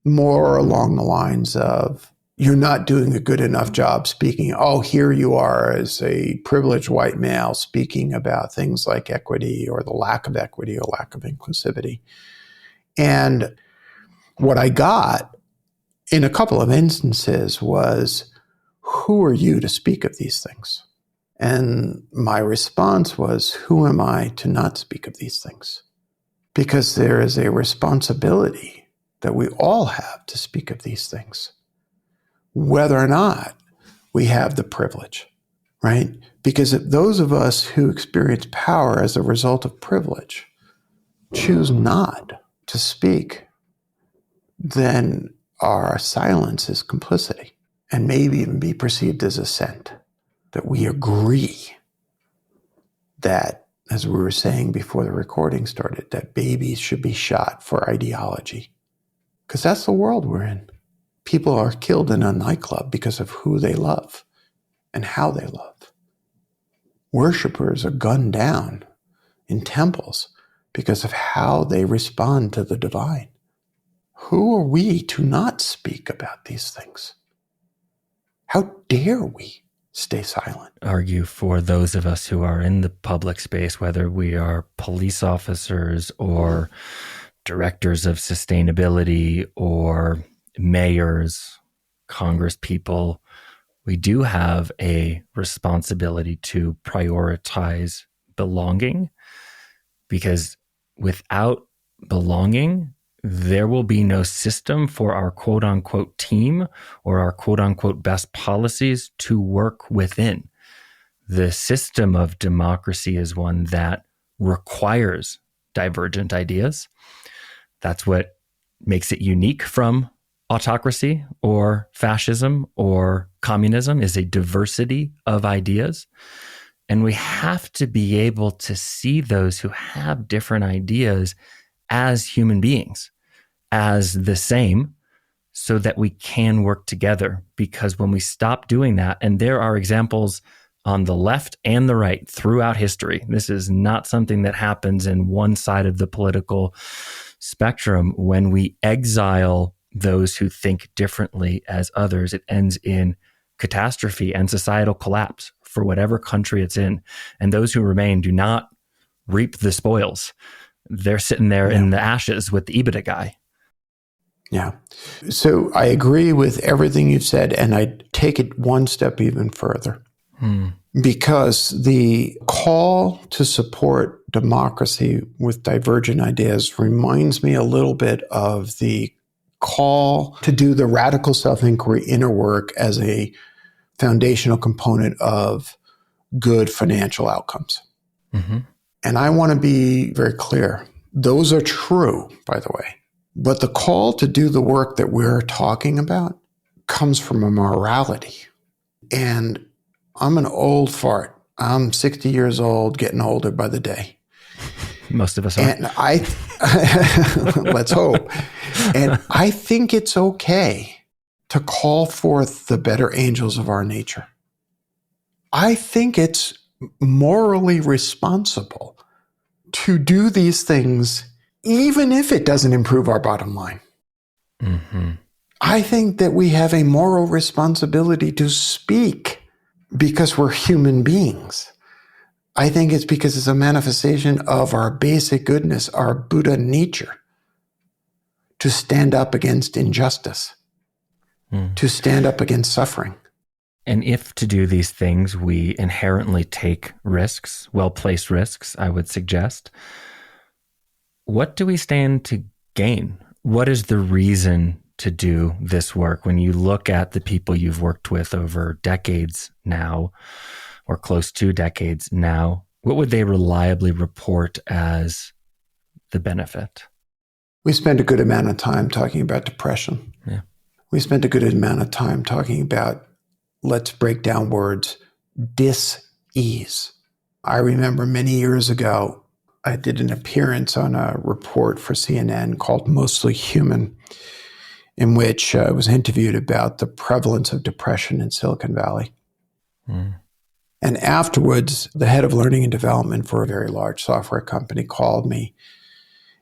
more along the lines of, you're not doing a good enough job speaking. Oh, here you are as a privileged white male speaking about things like equity or the lack of equity or lack of inclusivity. And what I got in a couple of instances was, who are you to speak of these things? And my response was, who am I to not speak of these things? Because there is a responsibility that we all have to speak of these things, whether or not we have the privilege, right? Because if those of us who experience power as a result of privilege choose not to speak, then our silence is complicity and maybe even be perceived as assent, that we agree that, as we were saying before the recording started, that babies should be shot for ideology. Because that's the world we're in. People are killed in a nightclub because of who they love and how they love. Worshippers are gunned down in temples because of how they respond to the divine. Who are we to not speak about these things? How dare we stay silent? Argue for those of us who are in the public space, whether we are police officers or directors of sustainability or mayors, Congress people, we do have a responsibility to prioritize belonging, because without belonging, there will be no system for our quote unquote team or our quote unquote best policies to work within. The system of democracy is one that requires divergent ideas. That's what makes it unique from autocracy or fascism or communism, is a diversity of ideas. And we have to be able to see those who have different ideas as human beings, as the same, so that we can work together. Because when we stop doing that, and there are examples on the left and the right throughout history, this is not something that happens in one side of the political spectrum. When we exile those who think differently as others, it ends in catastrophe and societal collapse for whatever country it's in. And those who remain do not reap the spoils. They're sitting there in the ashes with the EBITDA guy. Yeah. So I agree with everything you've said, and I take it one step even further. Because the call to support democracy with divergent ideas reminds me a little bit of the call to do the radical self-inquiry inner work as a foundational component of good financial outcomes. Mm-hmm. And I want to be very clear. Those are true, by the way. But the call to do the work that we're talking about comes from a morality. And I'm an old fart. I'm 60 years old, getting older by the day. Most of us are. And let's hope. And I think it's okay to call forth the better angels of our nature. I think it's morally responsible to do these things, even if it doesn't improve our bottom line. Mm-hmm. I think that we have a moral responsibility to speak because we're human beings. I think it's because it's a manifestation of our basic goodness, our Buddha nature, to stand up against injustice, to stand up against suffering. And if to do these things, we inherently take risks, well-placed risks, I would suggest, what do we stand to gain? What is the reason to do this work? When you look at the people you've worked with over decades now, or close to decades now, what would they reliably report as the benefit? We spend a good amount of time talking about depression. Yeah. We spent a good amount of time talking about, let's break down words, dis-ease. I remember many years ago, I did an appearance on a report for CNN called Mostly Human, in which I was interviewed about the prevalence of depression in Silicon Valley. And afterwards, the head of learning and development for a very large software company called me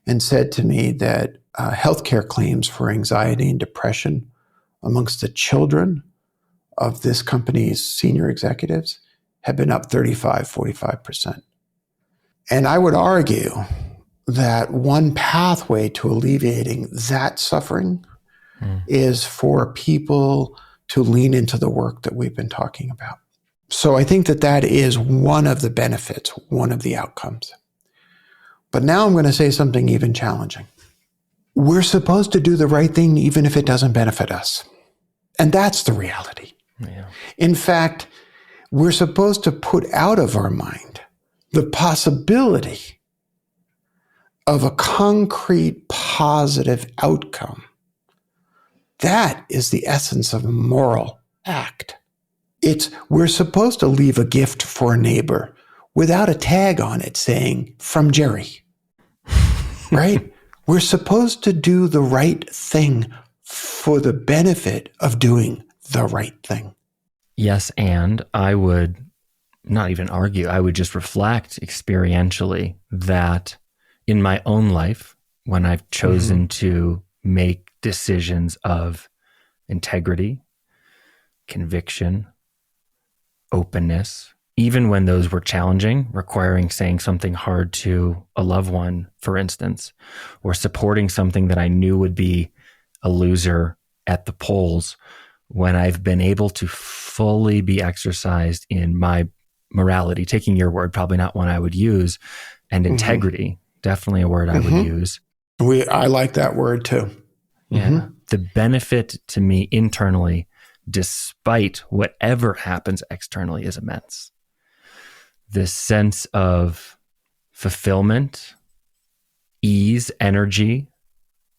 and said to me that healthcare claims for anxiety and depression amongst the children of this company's senior executives have been up 35-45%. And I would argue that one pathway to alleviating that suffering is for people to lean into the work that we've been talking about. So I think that that is one of the benefits, one of the outcomes. But now I'm going to say something even challenging. We're supposed to do the right thing even if it doesn't benefit us. And that's the reality. Yeah. In fact, we're supposed to put out of our mind the possibility of a concrete positive outcome. That is the essence of a moral act. We're supposed to leave a gift for a neighbor without a tag on it saying, from Jerry, right? We're supposed to do the right thing for the benefit of doing the right thing. Yes, and I would not even argue, I would just reflect experientially that in my own life, when I've chosen to make decisions of integrity, conviction, openness, even when those were challenging, requiring saying something hard to a loved one, for instance, or supporting something that I knew would be a loser at the polls, when I've been able to fully be exercised in my morality, taking your word, probably not one I would use, and integrity, definitely a word I would use. I like that word too. Yeah. The benefit to me internally, despite whatever happens externally, is immense. This sense of fulfillment, ease, energy,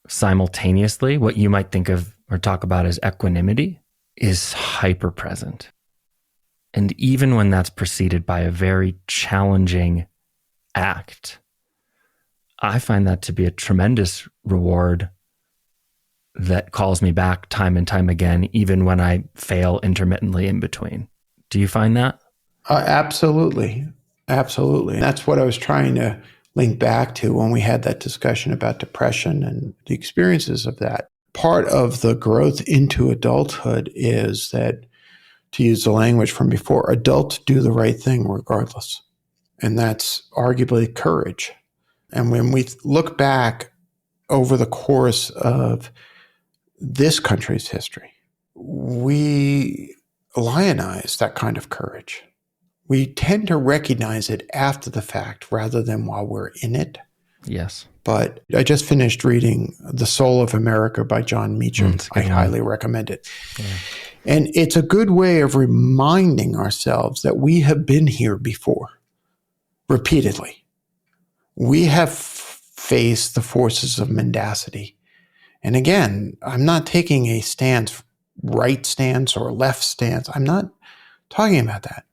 simultaneously, what you might think of or talk about as equanimity, is hyper present. And even when that's preceded by a very challenging act, I find that to be a tremendous reward that calls me back time and time again, even when I fail intermittently in between. Do you find that? Absolutely. Absolutely. And that's what I was trying to link back to when we had that discussion about depression and the experiences of that. Part of the growth into adulthood is that, to use the language from before, adults do the right thing regardless. And that's arguably courage. And when we look back over the course of this country's history, we lionize that kind of courage. We tend to recognize it after the fact rather than while we're in it. Yes. But I just finished reading The Soul of America by John Meacham. I highly recommend it. Yeah. And it's a good way of reminding ourselves that we have been here before, repeatedly. We have faced the forces of mendacity. And again, I'm not taking a stance, right stance or left stance. I'm not talking about that.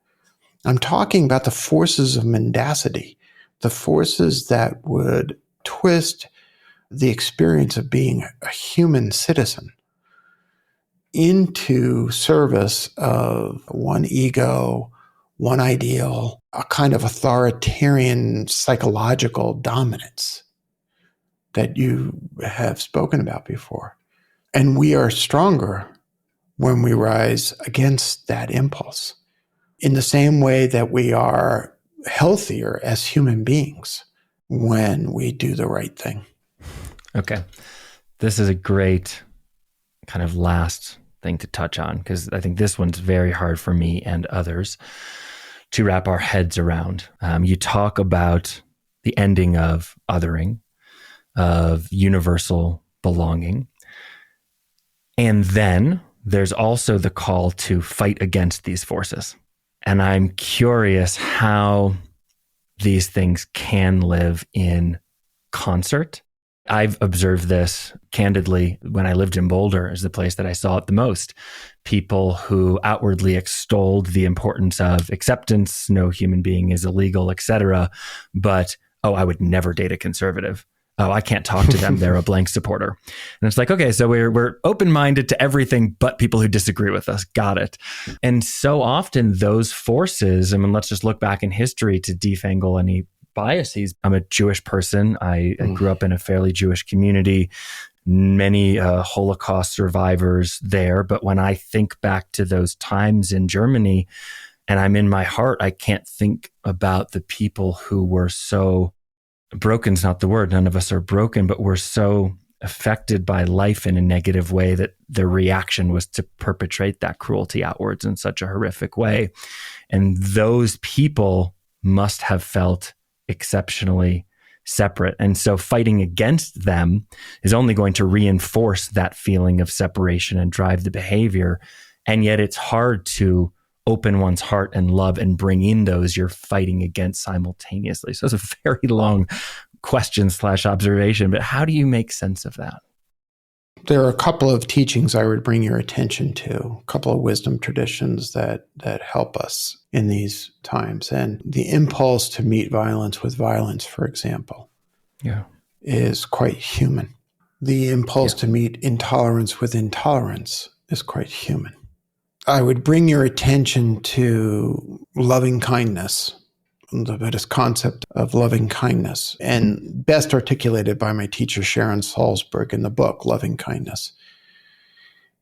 I'm talking about the forces of mendacity, the forces that would twist the experience of being a human citizen into service of one ego, one ideal, a kind of authoritarian psychological dominance that you have spoken about before. And we are stronger when we rise against that impulse, in the same way that we are healthier as human beings when we do the right thing. Okay. This is a great kind of last thing to touch on, because I think this one's very hard for me and others to wrap our heads around. You talk about the ending of othering, of universal belonging. And then there's also the call to fight against these forces. And I'm curious how these things can live in concert. I've observed this candidly when I lived in Boulder, is the place that I saw it the most. People who outwardly extolled the importance of acceptance, no human being is illegal, etc. But, I would never date a conservative. I can't talk to them. They're a blank supporter. And it's like, okay, so we're open-minded to everything but people who disagree with us. Got it. And so often those forces, let's just look back in history to defangle any biases. I'm a Jewish person. I grew up in a fairly Jewish community, many Holocaust survivors there. But when I think back to those times in Germany, and I'm in my heart, I can't think about the people who were so broken's not the word. None of us are broken, but we're so affected by life in a negative way that their reaction was to perpetrate that cruelty outwards in such a horrific way. And those people must have felt exceptionally separate. And so fighting against them is only going to reinforce that feeling of separation and drive the behavior. And yet it's hard to open one's heart and love and bring in those you're fighting against simultaneously. So it's a very long question / observation, but how do you make sense of that? There are a couple of teachings I would bring your attention to, a couple of wisdom traditions that help us in these times. And the impulse to meet violence with violence, for example, is quite human. The impulse to meet intolerance with intolerance is quite human. I would bring your attention to loving kindness, the Buddhist concept of loving kindness, and best articulated by my teacher Sharon Salzberg in the book, Loving Kindness.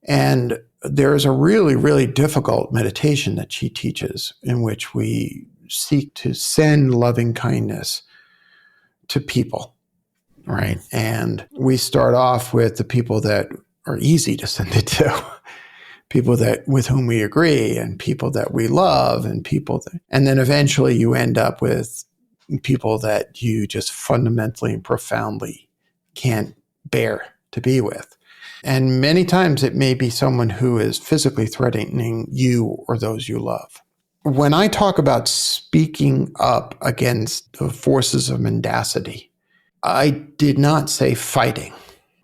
And there is a really, really difficult meditation that she teaches in which we seek to send loving kindness to people, right? And we start off with the people that are easy to send it to. People that with whom we agree, and people that we love, and and then eventually you end up with people that you just fundamentally and profoundly can't bear to be with. And many times it may be someone who is physically threatening you or those you love. When I talk about speaking up against the forces of mendacity, I did not say fighting,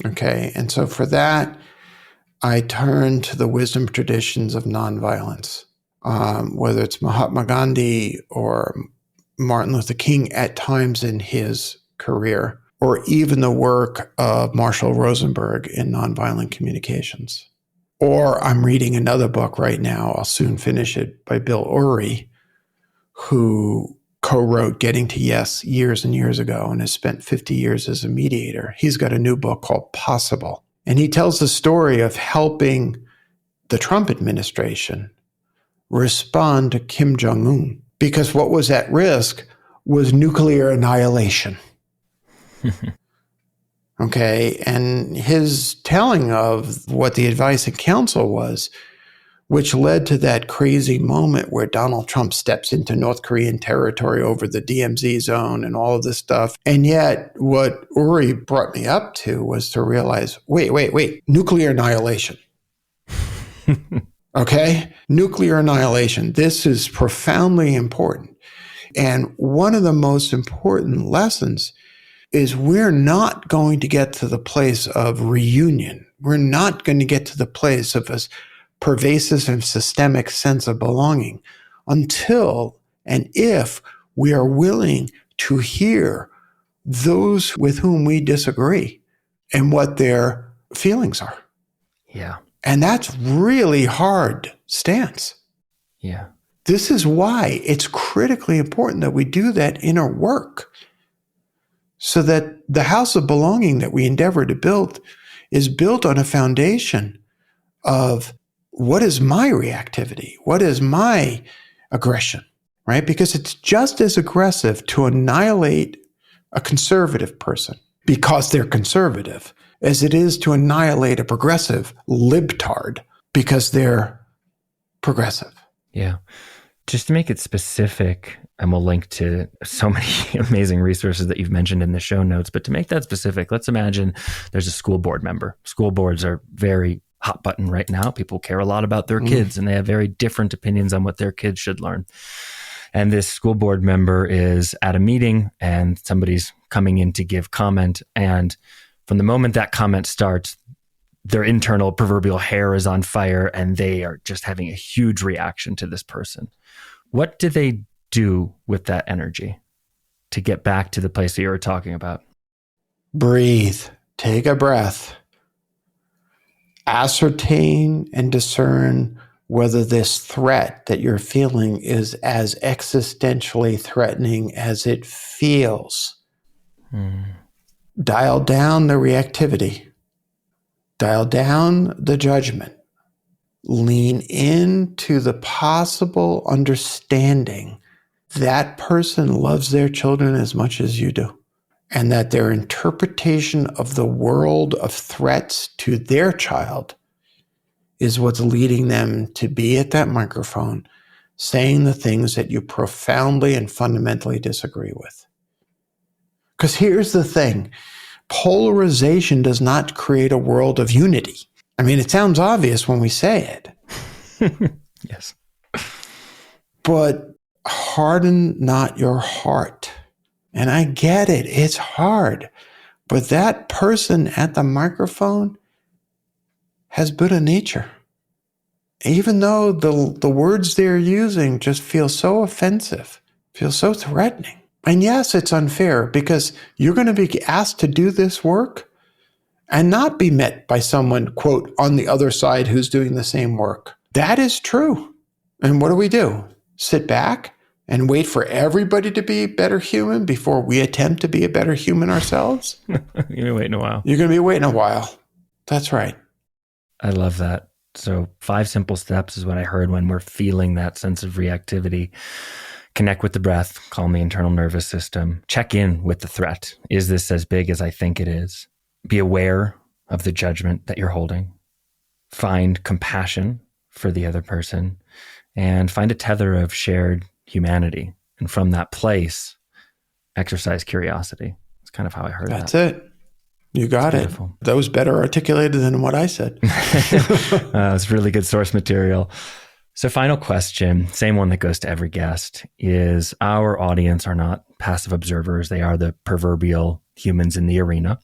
okay? And so for that, I turn to the wisdom traditions of nonviolence, whether it's Mahatma Gandhi or Martin Luther King at times in his career, or even the work of Marshall Rosenberg in nonviolent communications. Or I'm reading another book right now, I'll soon finish it, by Bill Urey, who co-wrote Getting to Yes years and years ago and has spent 50 years as a mediator. He's got a new book called Possible. And he tells the story of helping the Trump administration respond to Kim Jong-un, because what was at risk was nuclear annihilation. Okay, and his telling of what the advice and counsel was, which led to that crazy moment where Donald Trump steps into North Korean territory over the DMZ zone and all of this stuff. And yet what Uri brought me up to was to realize, wait, nuclear annihilation. Okay? Nuclear annihilation. This is profoundly important. And one of the most important lessons is we're not going to get to the place of reunion. We're not going to get to the place of a pervasive and systemic sense of belonging until and if we are willing to hear those with whom we disagree and what their feelings are. Yeah. And that's really hard stance. Yeah. This is why it's critically important that we do that inner work, so that the house of belonging that we endeavor to build is built on a foundation of what is my reactivity? What is my aggression, right? Because it's just as aggressive to annihilate a conservative person because they're conservative as it is to annihilate a progressive libtard because they're progressive. Yeah. Just to make it specific, and we'll link to so many amazing resources that you've mentioned in the show notes, but to make that specific, let's imagine there's a school board member. School boards are very hot button right now. People care a lot about their kids and they have very different opinions on what their kids should learn. And this school board member is at a meeting and somebody's coming in to give comment. And from the moment that comment starts, their internal proverbial hair is on fire and they are just having a huge reaction to this person. What do they do with that energy to get back to the place that you were talking about? Breathe, take a breath, ascertain and discern whether this threat that you're feeling is as existentially threatening as it feels. Dial down the reactivity. Dial down the judgment. Lean into the possible understanding that person loves their children as much as you do, and that their interpretation of the world of threats to their child is what's leading them to be at that microphone, saying the things that you profoundly and fundamentally disagree with. Because here's the thing, polarization does not create a world of unity. I mean, it sounds obvious when we say it. Yes. But harden not your heart. And I get it, it's hard. But that person at the microphone has Buddha nature. Even though the words they're using just feel so offensive, feel so threatening. And yes, it's unfair because you're going to be asked to do this work and not be met by someone, quote, on the other side who's doing the same work. That is true. And what do? Sit back and wait for everybody to be a better human before we attempt to be a better human ourselves? You're going to be waiting a while. You're going to be waiting a while. That's right. I love that. So 5 simple steps is what I heard when we're feeling that sense of reactivity. Connect with the breath, calm the internal nervous system, check in with the threat. Is this as big as I think it is? Be aware of the judgment that you're holding. Find compassion for the other person and find a tether of shared humanity. And from that place, exercise curiosity. It's kind of how I heard that. That's it. You got it. That was better articulated than what I said. It's really good source material. So final question, same one that goes to every guest, is our audience are not passive observers. They are the proverbial humans in the arena.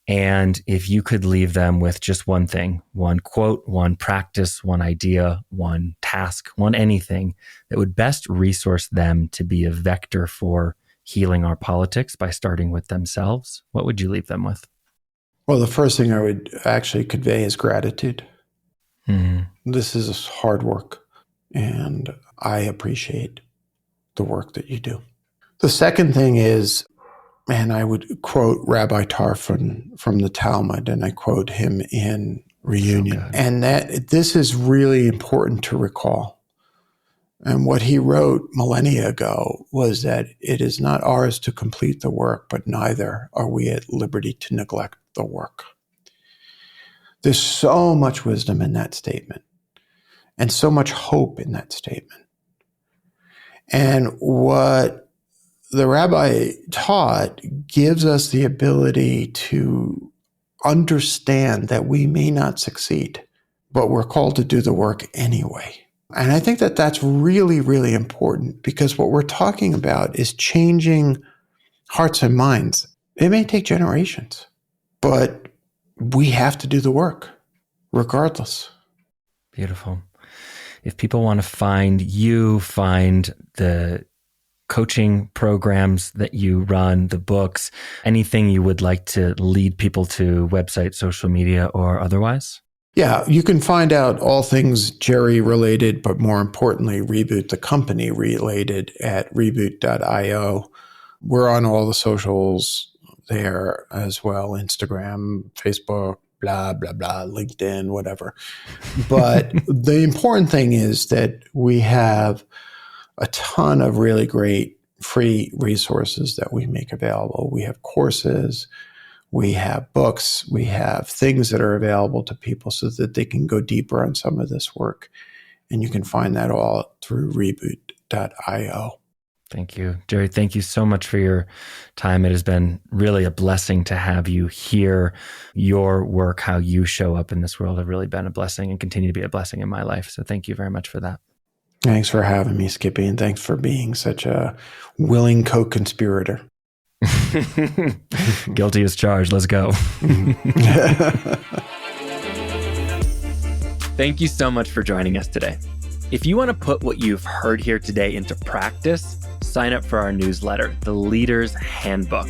And if you could leave them with just one thing, one quote, one practice, one idea, one task, one anything that would best resource them to be a vector for healing our politics by starting with themselves, what would you leave them with? Well, the first thing I would actually convey is gratitude. Mm-hmm. This is hard work, and I appreciate the work that you do. The second thing is, and I would quote Rabbi Tarfon from the Talmud, and I quote him in Reunion, and that this is really important to recall. And what he wrote millennia ago was that it is not ours to complete the work, but neither are we at liberty to neglect the work. There's so much wisdom in that statement and so much hope in that statement. And what the rabbi taught gives us the ability to understand that we may not succeed, but we're called to do the work anyway. And I think that that's really, really important because what we're talking about is changing hearts and minds. It may take generations, but we have to do the work regardless. Beautiful. If people want to find you, find the coaching programs that you run, the books, anything you would like to lead people to, website, social media, or otherwise? Yeah, you can find out all things Jerry related, but more importantly, Reboot, the company related at reboot.io. We're on all the socials there as well, Instagram, Facebook, blah, blah, blah, LinkedIn, whatever. But the important thing is that we have a ton of really great free resources that we make available. We have courses, we have books, we have things that are available to people so that they can go deeper on some of this work. And you can find that all through reboot.io. Thank you, Jerry. Thank you so much for your time. It has been really a blessing to have you here. Your work, how you show up in this world, have really been a blessing and continue to be a blessing in my life. So thank you very much for that. Thanks for having me, Skippy, and thanks for being such a willing co-conspirator. Guilty as charged. Let's go. Thank you so much for joining us today. If you want to put what you've heard here today into practice, sign up for our newsletter, The Leader's Handbook,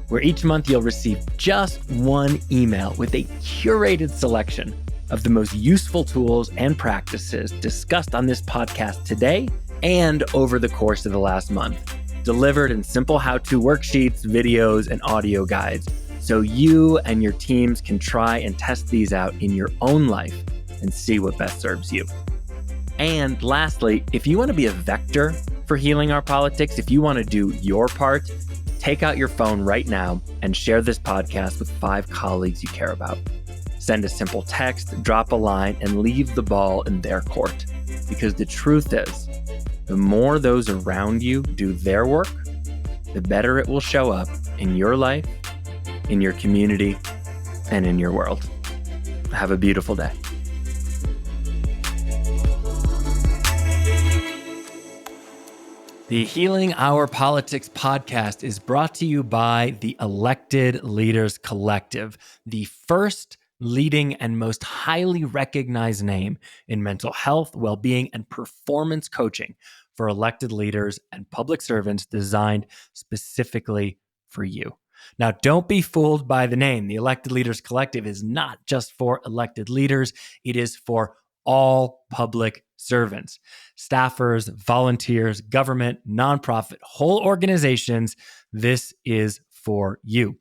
where each month you'll receive just one email with a curated selection of the most useful tools and practices discussed on this podcast today and over the course of the last month, delivered in simple how-to worksheets, videos, and audio guides, so you and your teams can try and test these out in your own life and see what best serves you. And lastly, if you want to be a vector for healing our politics, if you want to do your part, take out your phone right now and share this podcast with 5 colleagues you care about. Send a simple text, drop a line, and leave the ball in their court. Because the truth is, the more those around you do their work, the better it will show up in your life, in your community, and in your world. Have a beautiful day. The Healing Our Politics podcast is brought to you by the Elected Leaders Collective, the first leading and most highly recognized name in mental health, well-being, and performance coaching for elected leaders and public servants, designed specifically for you. Now, don't be fooled by the name. The Elected Leaders Collective is not just for elected leaders. It is for all public servants, staffers, volunteers, government, nonprofit, whole organizations. This is for you.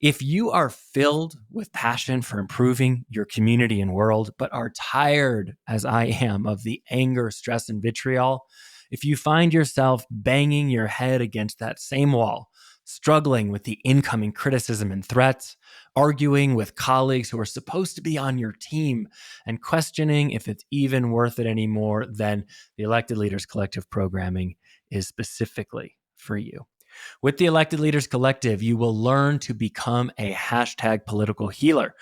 If you are filled with passion for improving your community and world, but are tired, as I am, of the anger, stress, and vitriol, if you find yourself banging your head against that same wall, struggling with the incoming criticism and threats, arguing with colleagues who are supposed to be on your team, and questioning if it's even worth it anymore, then the Elected Leaders Collective programming is specifically for you. With the Elected Leaders Collective, you will learn to become a hashtag political healer,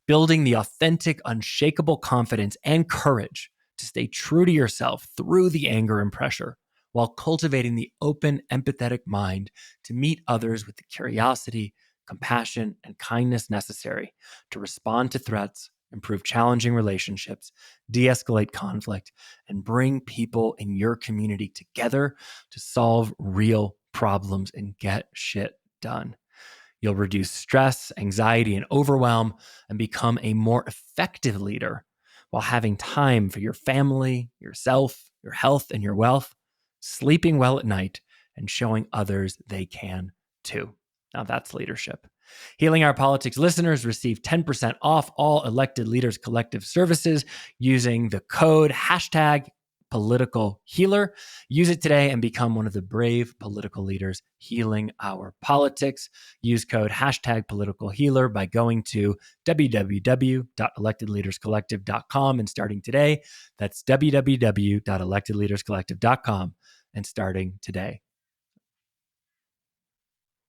building the authentic, unshakable confidence and courage to stay true to yourself through the anger and pressure, while cultivating the open, empathetic mind to meet others with the curiosity, compassion, and kindness necessary to respond to threats, improve challenging relationships, de-escalate conflict, and bring people in your community together to solve real problems and get shit done. You'll reduce stress, anxiety, and overwhelm and become a more effective leader while having time for your family, yourself, your health, and your wealth, sleeping well at night, and showing others they can too. Now that's leadership. Healing Our Politics listeners receive 10% off all Elected Leaders Collective services using the code hashtag political healer. Use it today and become one of the brave political leaders healing our politics. Use code hashtag political healer by going to www.electedleaderscollective.com and starting today. That's www.electedleaderscollective.com and starting today.